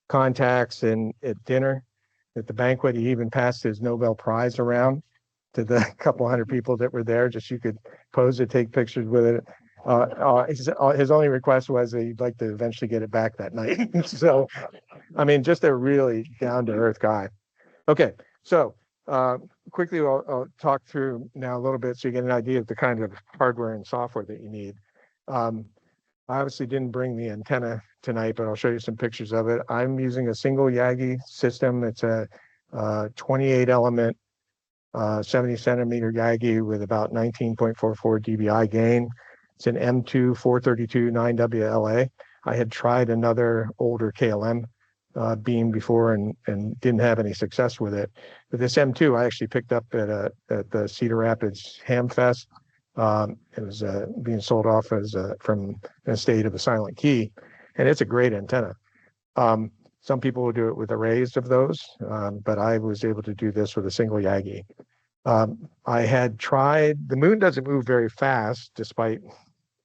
contacts, and at dinner, at the banquet, he even passed his Nobel Prize around to the couple hundred people that were there, just you could pose it, take pictures with it. His only request was that he'd like to eventually get it back that night. So, I mean, just a really down-to-earth guy. Okay, so quickly, I'll talk through now a little bit so you get an idea of the kind of hardware and software that you need. I obviously didn't bring the antenna tonight, but I'll show you some pictures of it. I'm using a single Yagi system. It's a 28 element, 70 centimeter Yagi with about 19.44 dBi gain. It's an M2 432 9WLA. I had tried another older KLM beam before and didn't have any success with it. But this M2 I actually picked up at the Cedar Rapids Ham Fest. It was being sold off as from an estate of a Silent Key, and it's a great antenna. Some people will do it with arrays of those, but I was able to do this with a single Yagi. I had tried, the moon doesn't move very fast despite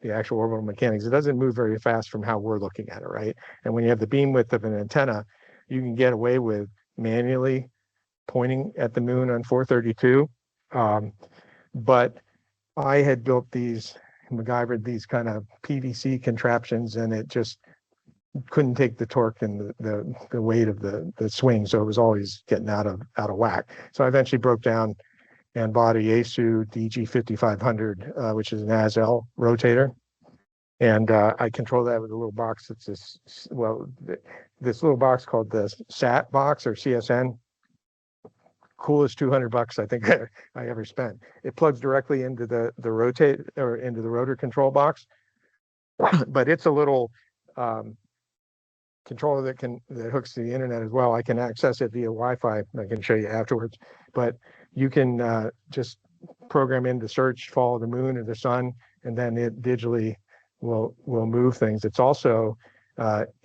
the actual orbital mechanics. It doesn't move very fast from how we're looking at it, right? And when you have the beam width of an antenna, you can get away with manually pointing at the moon on 432. But I had built MacGyvered these kind of PVC contraptions, and it just couldn't take the torque and the weight of the swing. So it was always getting out of whack. So I eventually broke down and bought a Yaesu DG5500, which is an ASL rotator. And I control that with a little box that's this little box called the SAT box or CSN. Coolest $200 I think I ever spent. It plugs directly into the rotate or into the rotor control box, but it's a little controller that hooks to the internet as well. I can access it via Wi-Fi. I can show you afterwards, but you can just program in to search, follow the moon or the sun, and then it digitally will move things. It's also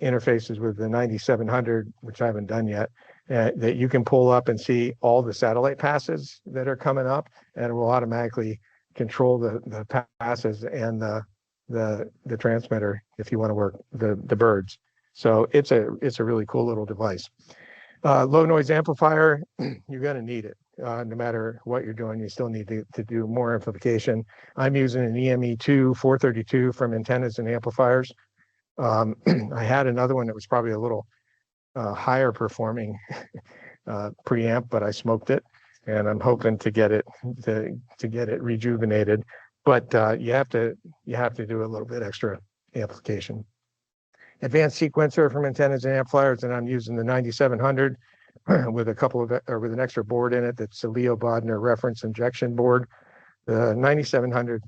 interfaces with the 9700, which I haven't done yet, that you can pull up and see all the satellite passes that are coming up, and it will automatically control the passes and the transmitter if you want to work the birds. So it's a really cool little device. Low noise amplifier, you're going to need it. No matter what you're doing, you still need to do more amplification. I'm using an EME2 432 from Antennas and Amplifiers. I had another one that was probably a little higher performing preamp, but I smoked it, and I'm hoping to get it rejuvenated. But you have to do a little bit extra amplification. Advanced sequencer from Antennas and Amplifiers, and I'm using the 9700 with with an extra board in it that's a Leo Bodner reference injection board. The 9700,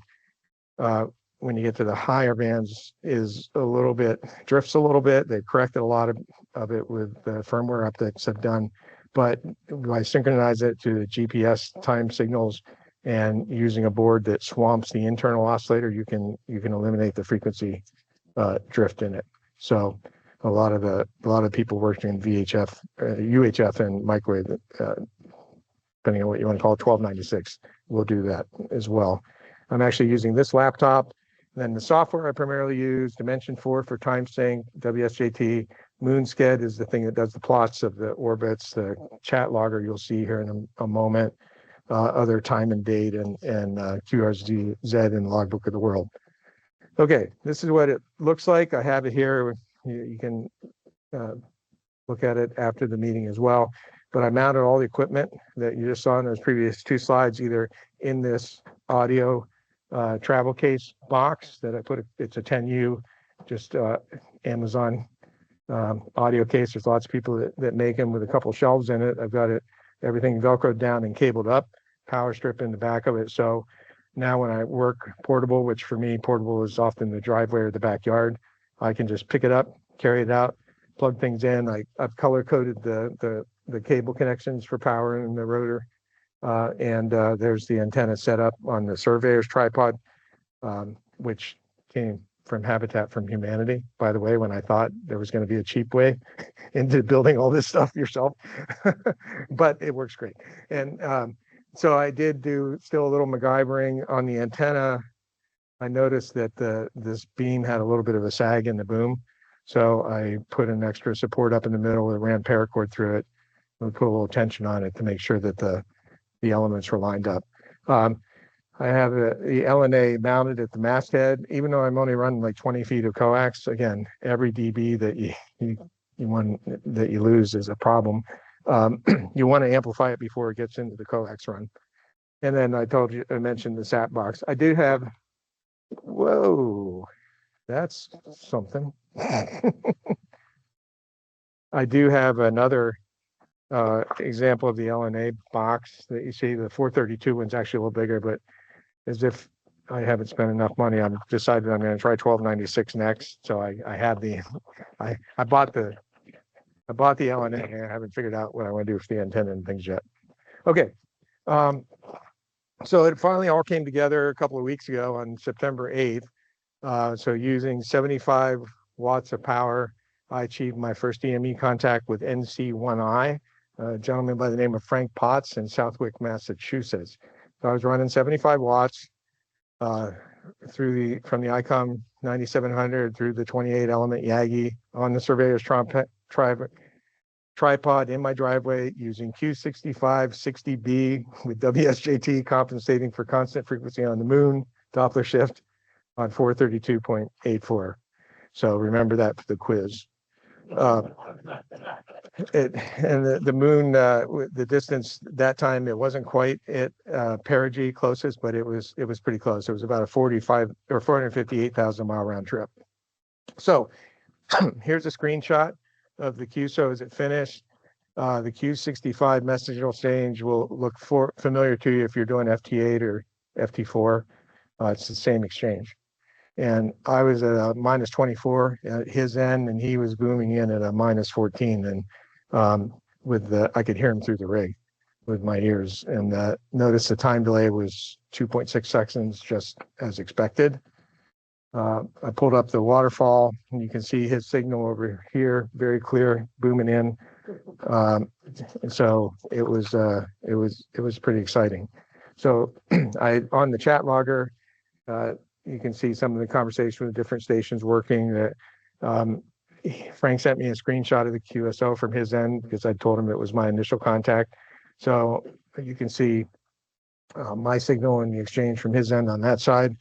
when you get to the higher bands, drifts a little bit. They've corrected a lot of it with the firmware updates I've done, but I synchronize it to the GPS time signals and using a board that swamps the internal oscillator, you can eliminate the frequency drift in it. So a lot of people working in VHF, UHF, and microwave, depending on what you want to call it, 1296, will do that as well. I'm actually using this laptop. Then the software I primarily use, Dimension 4 for time sync, WSJT. Moonsked is the thing that does the plots of the orbits, the chat logger you'll see here in a moment, other time and date, and QRZ and logbook of the world. Okay, this is what it looks like. I have it here. You can look at it after the meeting as well. But I mounted all the equipment that you just saw in those previous two slides, either in this audio travel case box that I put. It's a 10U, just Amazon audio case. There's lots of people that make them with a couple shelves in it. I've got everything Velcroed down and cabled up, power strip in the back of it. So now when I work portable, which for me, portable is often the driveway or the backyard, I can just pick it up, carry it out, plug things in. I've color coded the cable connections for power in the rotor. And there's the antenna set up on the surveyor's tripod, which came from Habitat for Humanity, by the way, when I thought there was going to be a cheap way into building all this stuff yourself. But it works great. And so I did do still a little MacGyvering on the antenna. I noticed that this beam had a little bit of a sag in the boom. So I put an extra support up in the middle and ran paracord through it. We put a little tension on it to make sure that the elements were lined up. I have the LNA mounted at the masthead, even though I'm only running like 20 feet of coax. Again, every dB that you lose is a problem. You want to amplify it before it gets into the coax run. And then I mentioned the SAT box. I do have, whoa, that's something. I do have another example of the LNA box that you see. The 432 one's actually a little bigger, but as if I haven't spent enough money, I've decided I'm going to try 1296 next. So I bought the LNA. I haven't figured out what I want to do for the antenna and things yet. Okay. So it finally all came together a couple of weeks ago on September 8th. So using 75 watts of power, I achieved my first EME contact with NC1I, a gentleman by the name of Frank Potts in Southwick, Massachusetts. So I was running 75 watts from the ICOM 9700 through the 28 element Yagi on the surveyor's tripod in my driveway using Q65 60B with WSJT compensating for constant frequency on the moon, Doppler shift on 432.84. So remember that for the quiz. And the moon, the distance that time, it wasn't quite at perigee closest, but it was pretty close. It was about a 45 or 458,000 mile round trip. So here's a screenshot of the QSO as it finished. The Q65 messaging exchange will look familiar to you if you're doing FT8 or FT4. It's the same exchange. And I was at a minus 24 at his end, and he was booming in at a minus 14. And I could hear him through the rig with my ears. And notice the time delay was 2.6 seconds, just as expected. I pulled up the waterfall, and you can see his signal over here, very clear, booming in. So it was pretty exciting. So on the chat logger, you can see some of the conversation with different stations working. That Frank sent me a screenshot of the QSO from his end because I told him it was my initial contact. So you can see my signal and the exchange from his end on that side.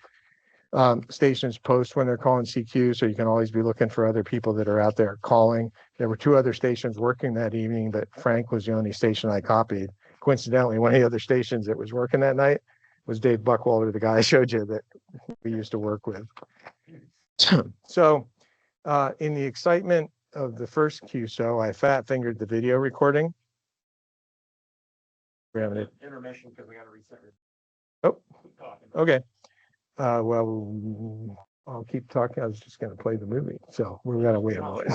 Stations post when they're calling CQ, so you can always be looking for other people that are out there calling. There were 2 other stations working that evening, but Frank was the only station I copied. Coincidentally, one of the other stations that was working that night was Dave Buckwalter, the guy I showed you that we used to work with. So in the excitement of the first QSO, I fat fingered the video recording. We're having an intermission because we got to reset it. Oh, okay. Well, I'll keep talking. I was just going to play the movie, so we're going to wait a moment.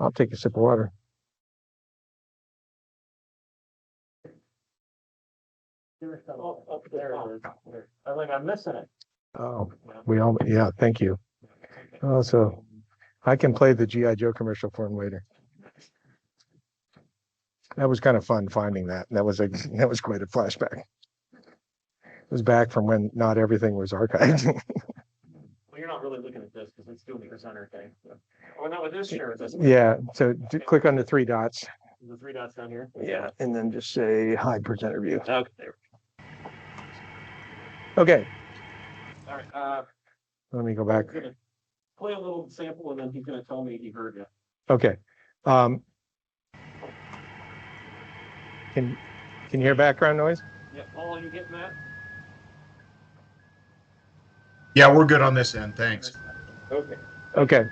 I'll take a sip of water. Oh, there it is. I think I'm missing it. Oh, yeah, thank you. Oh, so I can play the G.I. Joe commercial for him later. That was kind of fun finding that. That was quite a flashback. It was back from when not everything was archived. Well, you're not really looking at this because it's doing the presenter thing. So. Oh, no, it is share this. Yeah, so click on the 3 dots. The 3 dots down here. Yeah, and then just say hide presenter view. Okay. There. Okay. All right. Let me go back. I'm gonna play a little sample, and then he's going to tell me he heard you. Okay. Can you hear background noise? Yeah. Paul, are you getting that? Yeah, we're good on this end. Thanks. Okay. Okay.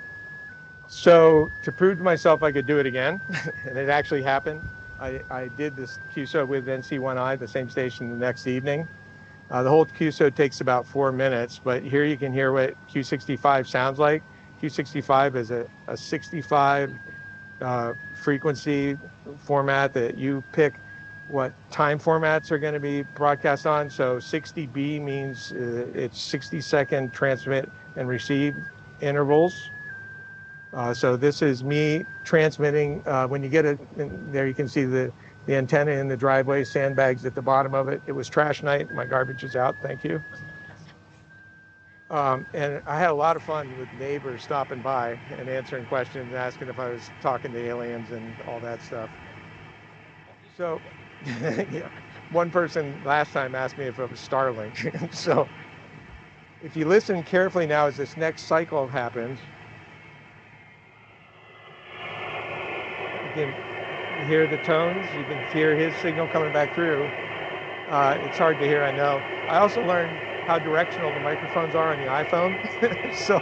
So to prove to myself I could do it again, and it actually happened, I did this QSO with NC1I, the same station, the next evening. The whole QSO takes about 4 minutes, but here you can hear what Q65 sounds like. Q65 is a 65 frequency format that you pick what time formats are going to be broadcast on. So 60B means it's 60-second transmit and receive intervals. So this is me transmitting. When you get it, there you can see the antenna in the driveway, sandbags at the bottom of it. It was trash night. My garbage is out. Thank you. And I had a lot of fun with neighbors stopping by and answering questions and asking if I was talking to aliens and all that stuff. So yeah, one person last time asked me if it was Starlink. So if you listen carefully now as this next cycle happens, you can hear the tones, you can hear his signal coming back through. It's hard to hear, I know. I also learned how directional the microphones are on the iPhone. So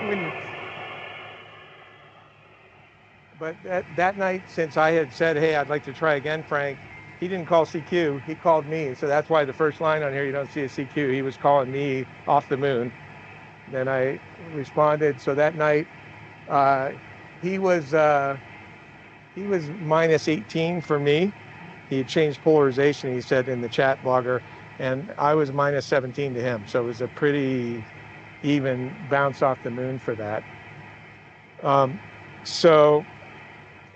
but that night, since I had said, hey, I'd like to try again, Frank, he didn't call CQ, he called me. So that's why the first line on here, you don't see a CQ. He was calling me off the moon. Then I responded. So that night, he was minus 18 for me. He had changed polarization, he said in the chat blogger, and I was minus 17 to him. So it was a pretty even bounce off the moon for that. So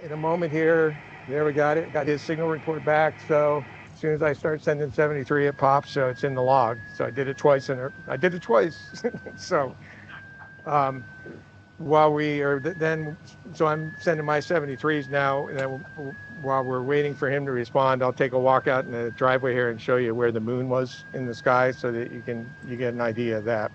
in a moment here, there we got it, got his signal report back. So as soon as I start sending 73, it pops, so it's in the log. So I did it twice, So while we are then, so I'm sending my 73s now, and then while we're waiting for him to respond, I'll take a walk out in the driveway here and show you where the moon was in the sky so that you get an idea of that.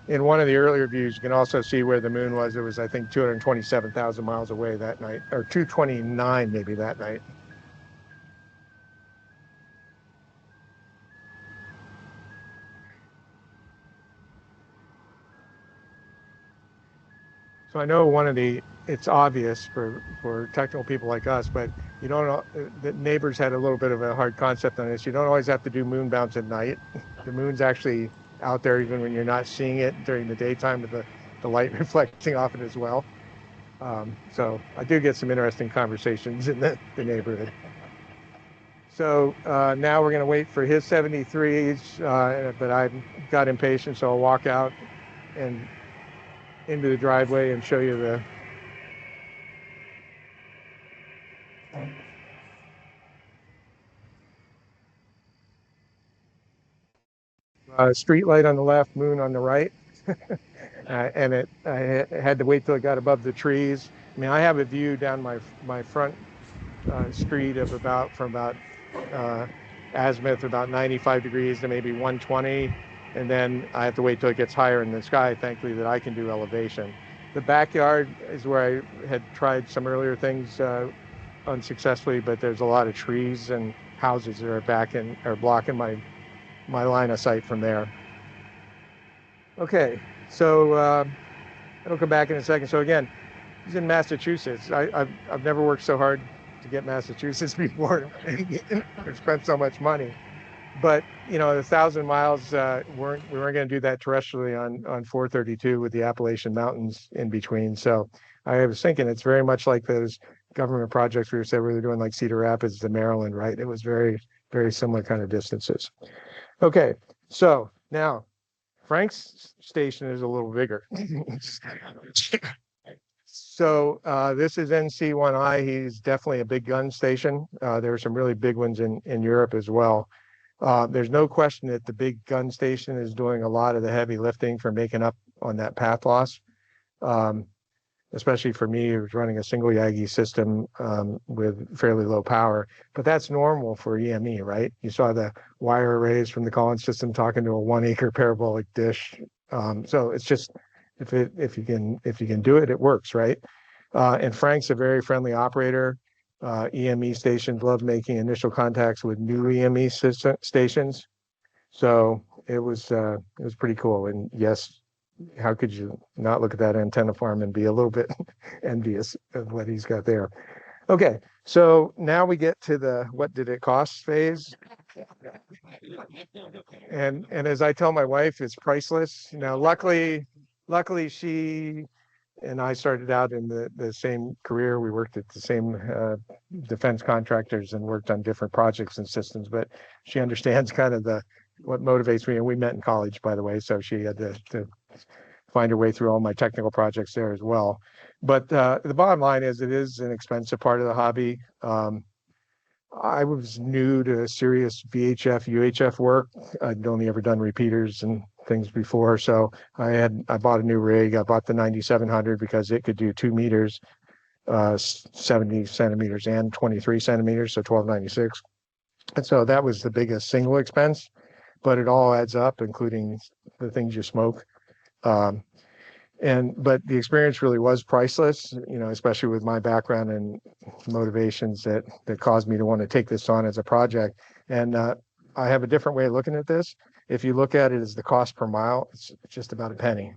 in one of the earlier views, you can also see where the moon was. It was, I think, 227,000 miles away that night, or 229 maybe that night. So I know it's obvious for technical people like us, but you don't know, the neighbors had a little bit of a hard concept on this. You don't always have to do moon bounce at night. The moon's actually out there even when you're not seeing it during the daytime with the light reflecting off it as well. So I do get some interesting conversations in the neighborhood. So now we're going to wait for his 73s, but I got impatient, so I'll walk out and into the driveway and show you the street light on the left, moon on the right. And I had to wait till it got above the trees. I mean, I have a view down my front street of from about azimuth, about 95 degrees to maybe 120. And then I have to wait till it gets higher in the sky, thankfully, that I can do elevation. The backyard is where I had tried some earlier things unsuccessfully, but there's a lot of trees and houses that are blocking my line of sight from there. Okay, so I'll come back in a second. So again, he's in Massachusetts. I've never worked so hard to get Massachusetts before or spent so much money. But you know, 1,000 miles, we weren't going to do that terrestrially on 432 with the Appalachian Mountains in between. So I was thinking it's very much like those government projects we said we were doing, like Cedar Rapids to Maryland, right? It was very, very similar kind of distances. Okay, so now Frank's station is a little bigger. So this is NC1I. He's definitely a big gun station. There are some really big ones in Europe as well. There's no question that the big gun station is doing a lot of the heavy lifting for making up on that path loss. Especially for me, who's running a single Yagi system with fairly low power. But that's normal for EME, right? You saw the wire arrays from the Collins system talking to a 1 acre parabolic dish. So it's just if you can do it, it works, right? And Frank's a very friendly operator. EME stations love making initial contacts with new EME stations. So it was pretty cool. And yes, how could you not look at that antenna farm and be a little bit envious of what he's got there? Okay, so now we get to the what did it cost phase. And as I tell my wife, it's priceless. Now, luckily she and I started out in the same career. We worked at the same defense contractors and worked on different projects and systems, but she understands kind of what motivates me. And we met in college, by the way, so she had to find her way through all my technical projects there as well. But the bottom line is it is an expensive part of the hobby. I was new to serious VHF, UHF work. I'd only ever done repeaters and things before. So I bought a new rig. I bought the 9700 because it could do 2 meters, 70 centimeters and 23 centimeters, so 1296. And so that was the biggest single expense, but it all adds up, including the things you smoke. But the experience really was priceless, especially with my background and motivations that caused me to want to take this on as a project. And I have a different way of looking at this. If you look at it as the cost per mile, it's just about a penny.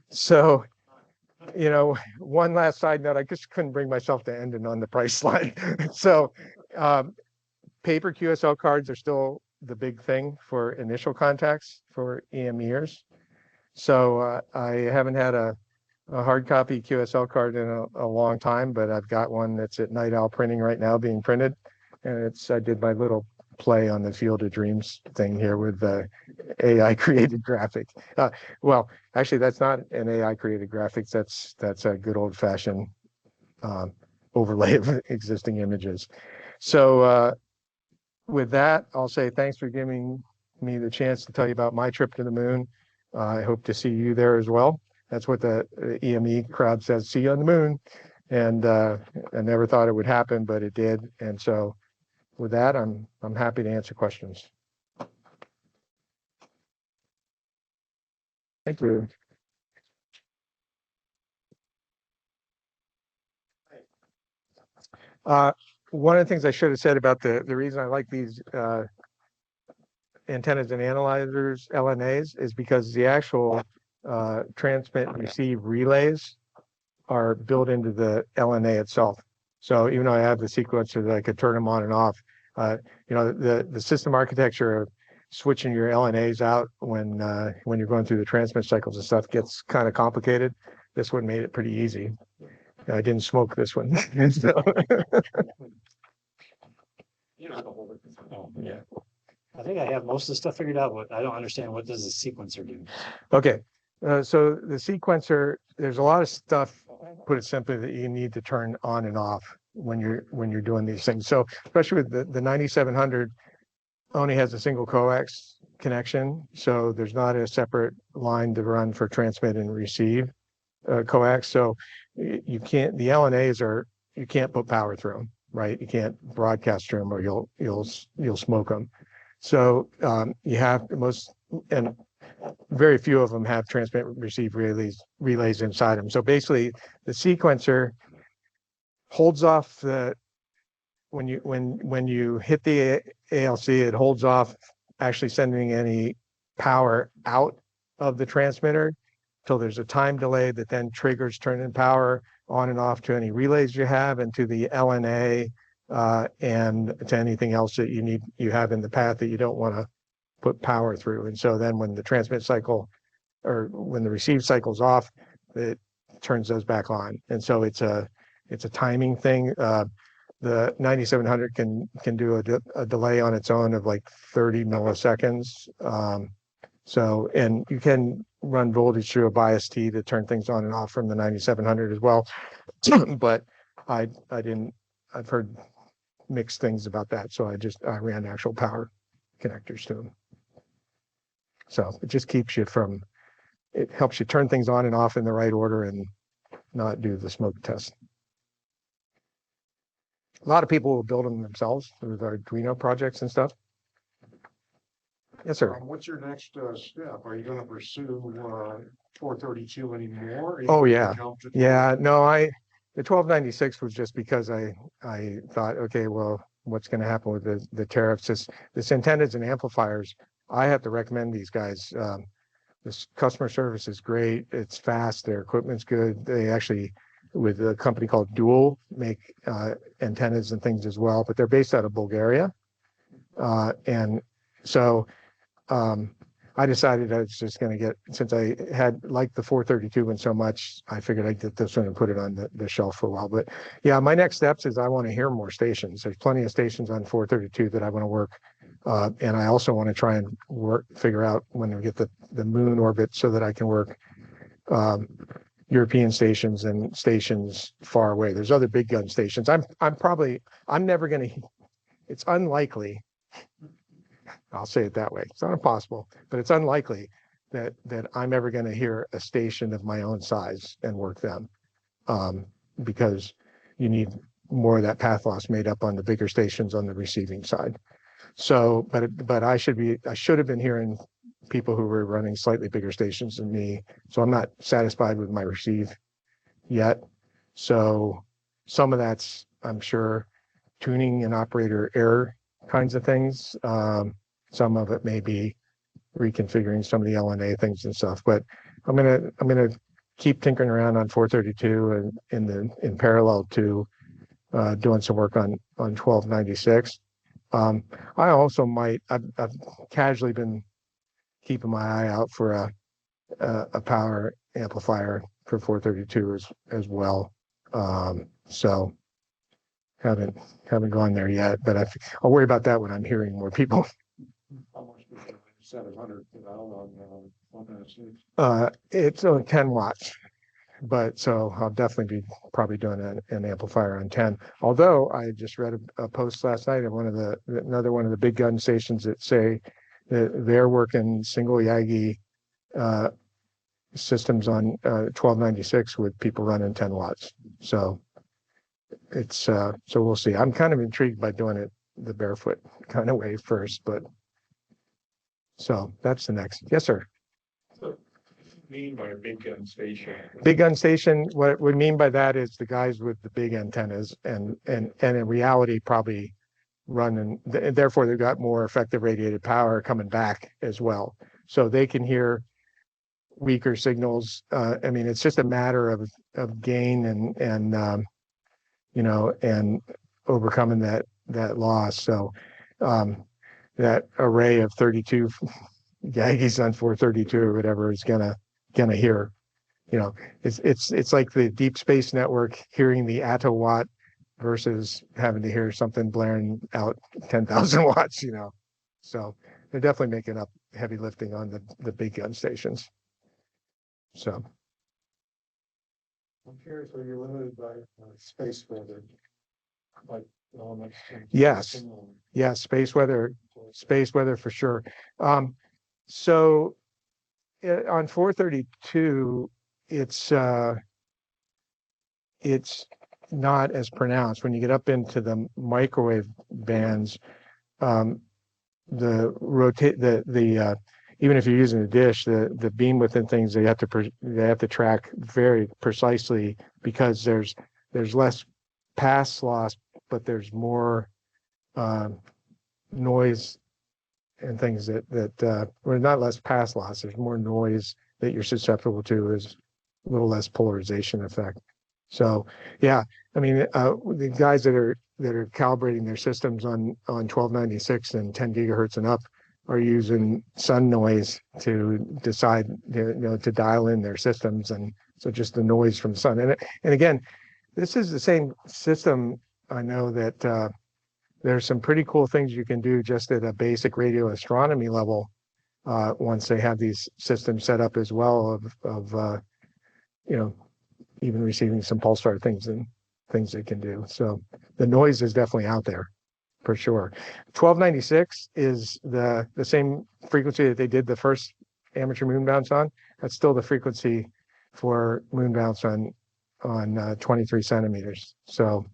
So, one last side note, I just couldn't bring myself to end it on the price slide. So paper QSL cards are still the big thing for initial contacts for EMEers. So I haven't had a hard copy QSL card in a long time, but I've got one that's at Night Owl Printing right now being printed. And I did my little play on the Field of Dreams thing here with the AI created graphic. Well, actually, that's not an AI created graphics. That's a good old fashioned overlay of existing images. So with that, I'll say thanks for giving me the chance to tell you about my trip to the moon. I hope to see you there as well. That's what the EME crowd says, see you on the moon. And I never thought it would happen, but it did. And so with that, I'm happy to answer questions. Thank you. One of the things I should have said about the reason I like these antennas and analyzers, LNAs, is because the actual transmit and receive relays are built into the LNA itself. So even though I have the sequencer that I could turn them on and off, the system architecture of switching your LNAs out when you're going through the transmit cycles and stuff gets kind of complicated. This one made it pretty easy. I didn't smoke this one. So, You don't have to hold it. Oh, yeah. I think I have most of the stuff figured out, but I don't understand what does the sequencer do? okay, so the sequencer, there's a lot of stuff, put it simply, that you need to turn on and off when you're doing these things. So especially with the 9700 only has a single coax connection, so there's not a separate line to run for transmit and receive coax. So you can't, the LNAs are, you can't put power through them, right? You can't broadcast through them or you'll smoke them. So you have and very few of them have transmit receive relays inside them. So basically the sequencer holds off when you hit the ALC, it holds off actually sending any power out of the transmitter till there's a time delay that then triggers turning power on and off to any relays you have and to the LNA and to anything else that you have in the path that you don't want to put power through. And so then when the transmit cycle or when the receive cycle's off, it turns those back on. And so it's a timing thing. The 9700 can do a delay on its own of like 30 milliseconds. And you can run voltage through a bias T to turn things on and off from the 9700 as well. But I've heard mixed things about that. So I ran actual power connectors to them. So it just keeps you it helps you turn things on and off in the right order and not do the smoke test. A lot of people will build them themselves with Arduino projects and stuff. Yes, sir. What's your next step? Are you going to pursue 432 anymore? Oh, yeah. Yeah, no, the 1296 was just because I thought, okay, well, what's going to happen with the tariffs? This antennas and amplifiers, I have to recommend these guys. This customer service is great. It's fast. Their equipment's good. They actually, with a company called Dual, make antennas and things as well, but they're based out of Bulgaria. And so I decided I was just going to since I had liked the 432 one so much, I figured I'd get this one and put it on the shelf for a while. But yeah, my next steps is I want to hear more stations. There's plenty of stations on 432 that I want to work. And I also want to try and figure out when we get the moon orbit so that I can work European stations and stations far away. There's other big gun stations. I'm never going to, it's unlikely, I'll say it that way. It's not impossible, but it's unlikely that I'm ever going to hear a station of my own size and work them, because you need more of that path loss made up on the bigger stations on the receiving side. So, but I should have been hearing people who were running slightly bigger stations than me. So I'm not satisfied with my receive yet. So some of that's, I'm sure, tuning and operator error kinds of things. Some of it may be reconfiguring some of the LNA things and stuff, but I'm gonna keep tinkering around on 432 and in parallel to doing some work on 1296. I also I've casually been keeping my eye out for a power amplifier for 432 as well. So haven't gone there yet, but I'll worry about that when I'm hearing more people. How much is the 700 on that? It's only 10 watts, but so I'll definitely be probably doing an amplifier on 10. Although I just read a post last night of another one of the big gun stations that say that they're working single Yagi systems on 1296 with people running 10 watts. So it's so we'll see. I'm kind of intrigued by doing it the barefoot kind of way first, but so that's the next. Yes, sir. So mean by a big gun station? Big gun station, what we mean by that is the guys with the big antennas and in reality probably running, therefore they've got more effective radiated power coming back as well. So they can hear weaker signals. I mean, it's just a matter of gain and you know, and overcoming that loss. So that array of 32 Yagis on 432 or whatever is gonna hear, you know, it's like the deep space network hearing the attowatt versus having to hear something blaring out 10,000 watts, you know. So they're definitely making up heavy lifting on the big gun stations. So I'm curious, are you limited by space weather? Like elements? yes, yeah, space weather for sure. So on 432, it's not as pronounced. When you get up into the microwave bands, the rotate the even if you're using a dish, the beam within things they have to track very precisely because there's less pass loss, but there's more noise and things that or not less pass loss. There's more noise that you're susceptible to. Is a little less polarization effect. So yeah, I mean the guys that are calibrating their systems on 1296 and 10 gigahertz and up are using sun noise to decide, you know, to dial in their systems, and so just the noise from the sun. And again, this is the same system. I know that there's some pretty cool things you can do just at a basic radio astronomy level once they have these systems set up as well of you know, even receiving some pulsar things and things they can do. So the noise is definitely out there for sure. 1296 is the same frequency that they did the first amateur moon bounce on. That's still the frequency for moon bounce on 23 centimeters. So,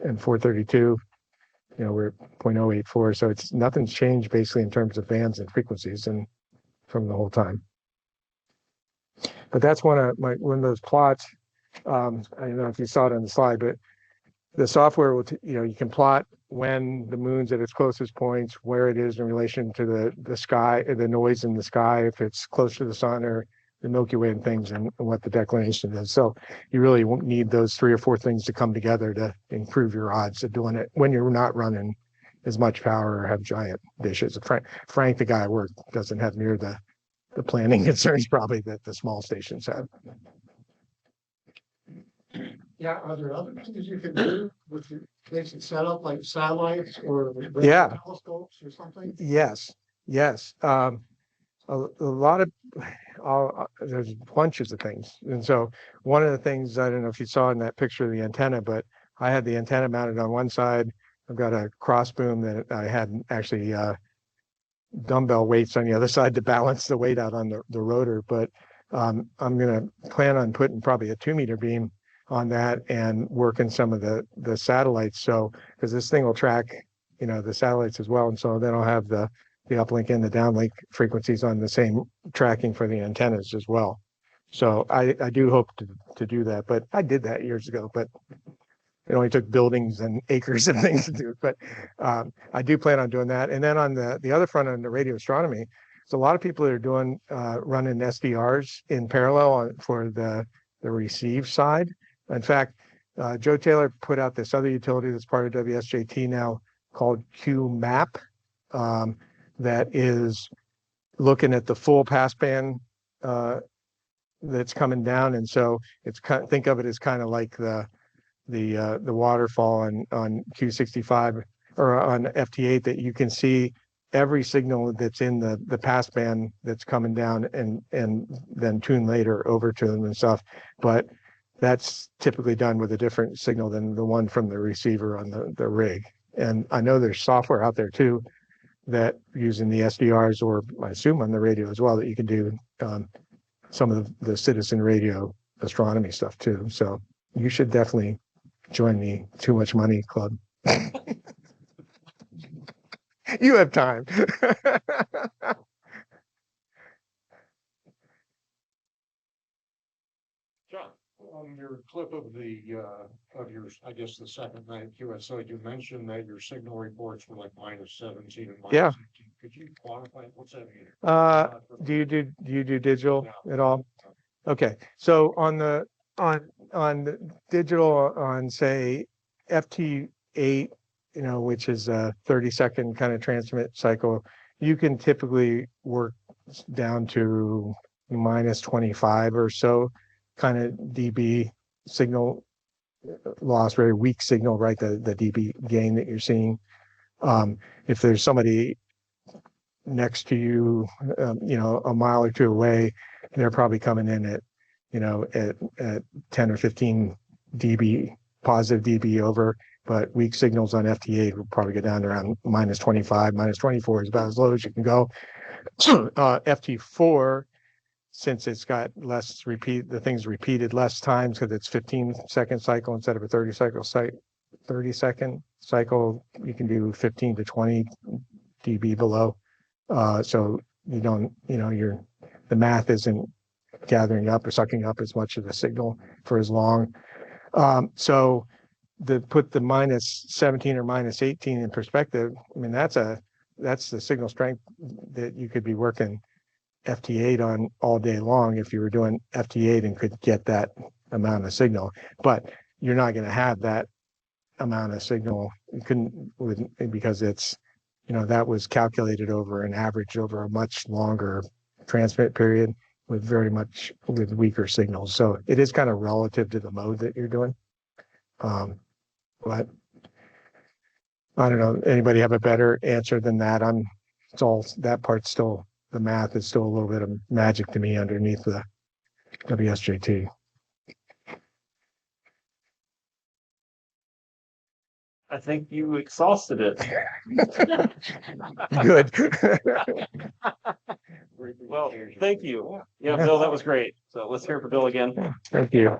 and 432, you know, we're 0.084. So it's nothing's changed basically in terms of bands and frequencies and from the whole time. But that's one of those plots. I don't know if you saw it on the slide, but the software will, you know, you can plot when the moon's at its closest points, where it is in relation to the sky, the noise in the sky, if it's close to the sun or the Milky Way and things, and what the declination is. So you really won't need those 3 or 4 things to come together to improve your odds of doing it when you're not running as much power or have giant dishes. Frank, the guy I work, doesn't have near the planning concerns probably that the small stations have. Yeah, are there other things you can do with your basic setup, like satellites or Yeah. telescopes or something? Yes. A lot of there's bunches of things, and so one of the things, I don't know if you saw in that picture of the antenna, but I had the antenna mounted on one side. I've got a cross boom that I had actually dumbbell weights on the other side to balance the weight out on the rotor. But I'm going to plan on putting probably a 2-meter beam on that and working some of the satellites. So because this thing will track, you know, the satellites as well, and so then I'll have the uplink and the downlink frequencies on the same tracking for the antennas as well. So I do hope to do that, but I did that years ago, but it only took buildings and acres and things to do it. But I do plan on doing that. And then on the other front, on the radio astronomy, there's a lot of people that are doing running SDRs in parallel for the receive side. In fact, Joe Taylor put out this other utility that's part of WSJT now called QMAP that is looking at the full passband that's coming down. And so it's think of it as kind of like the waterfall on Q65 or on FT8, that you can see every signal that's in the passband that's coming down and then tune later over to them and stuff. But that's typically done with a different signal than the one from the receiver on the rig. And I know there's software out there too that using the SDRs, or I assume on the radio as well, that you can do some of the citizen radio astronomy stuff too. So you should definitely join the Too Much Money Club. You have time. On your clip of I guess the second night QSO, you mentioned that your signal reports were like -17 and Yeah. -18. Could you quantify what's that mean? Do you do digital at all? Okay, so on the digital, on say FT8, which is a 30-second kind of transmit cycle, you can typically work down to -25 or so kind of dB signal loss, very weak signal, right? The dB gain that you're seeing. If there's somebody next to you, a mile or two away, they're probably coming in at, at 10 or 15 dB, positive dB over, but weak signals on FT8 will probably go down to around -25, -24 is about as low as you can go. FT4, since it's got less the thing's repeated less times because it's 15-second cycle instead of a 30-second cycle, you can do 15 to 20 dB below. So you don't, the math isn't gathering up or sucking up as much of the signal for as long. So to put the -17 or -18 in perspective, I mean, that's the signal strength that you could be working FT8 on all day long if you were doing FT8 and could get that amount of signal. But you're not going to have that amount of signal. You couldn't, because it's, that was calculated over an average over a much longer transmit period with with weaker signals. So it is kind of relative to the mode that you're doing. But I don't know, anybody have a better answer than that? That part's still, the math is still a little bit of magic to me underneath the WSJT. I think you exhausted it. Good. Well, thank you. Yeah, Bill, that was great. So let's hear it for Bill again. Thank you.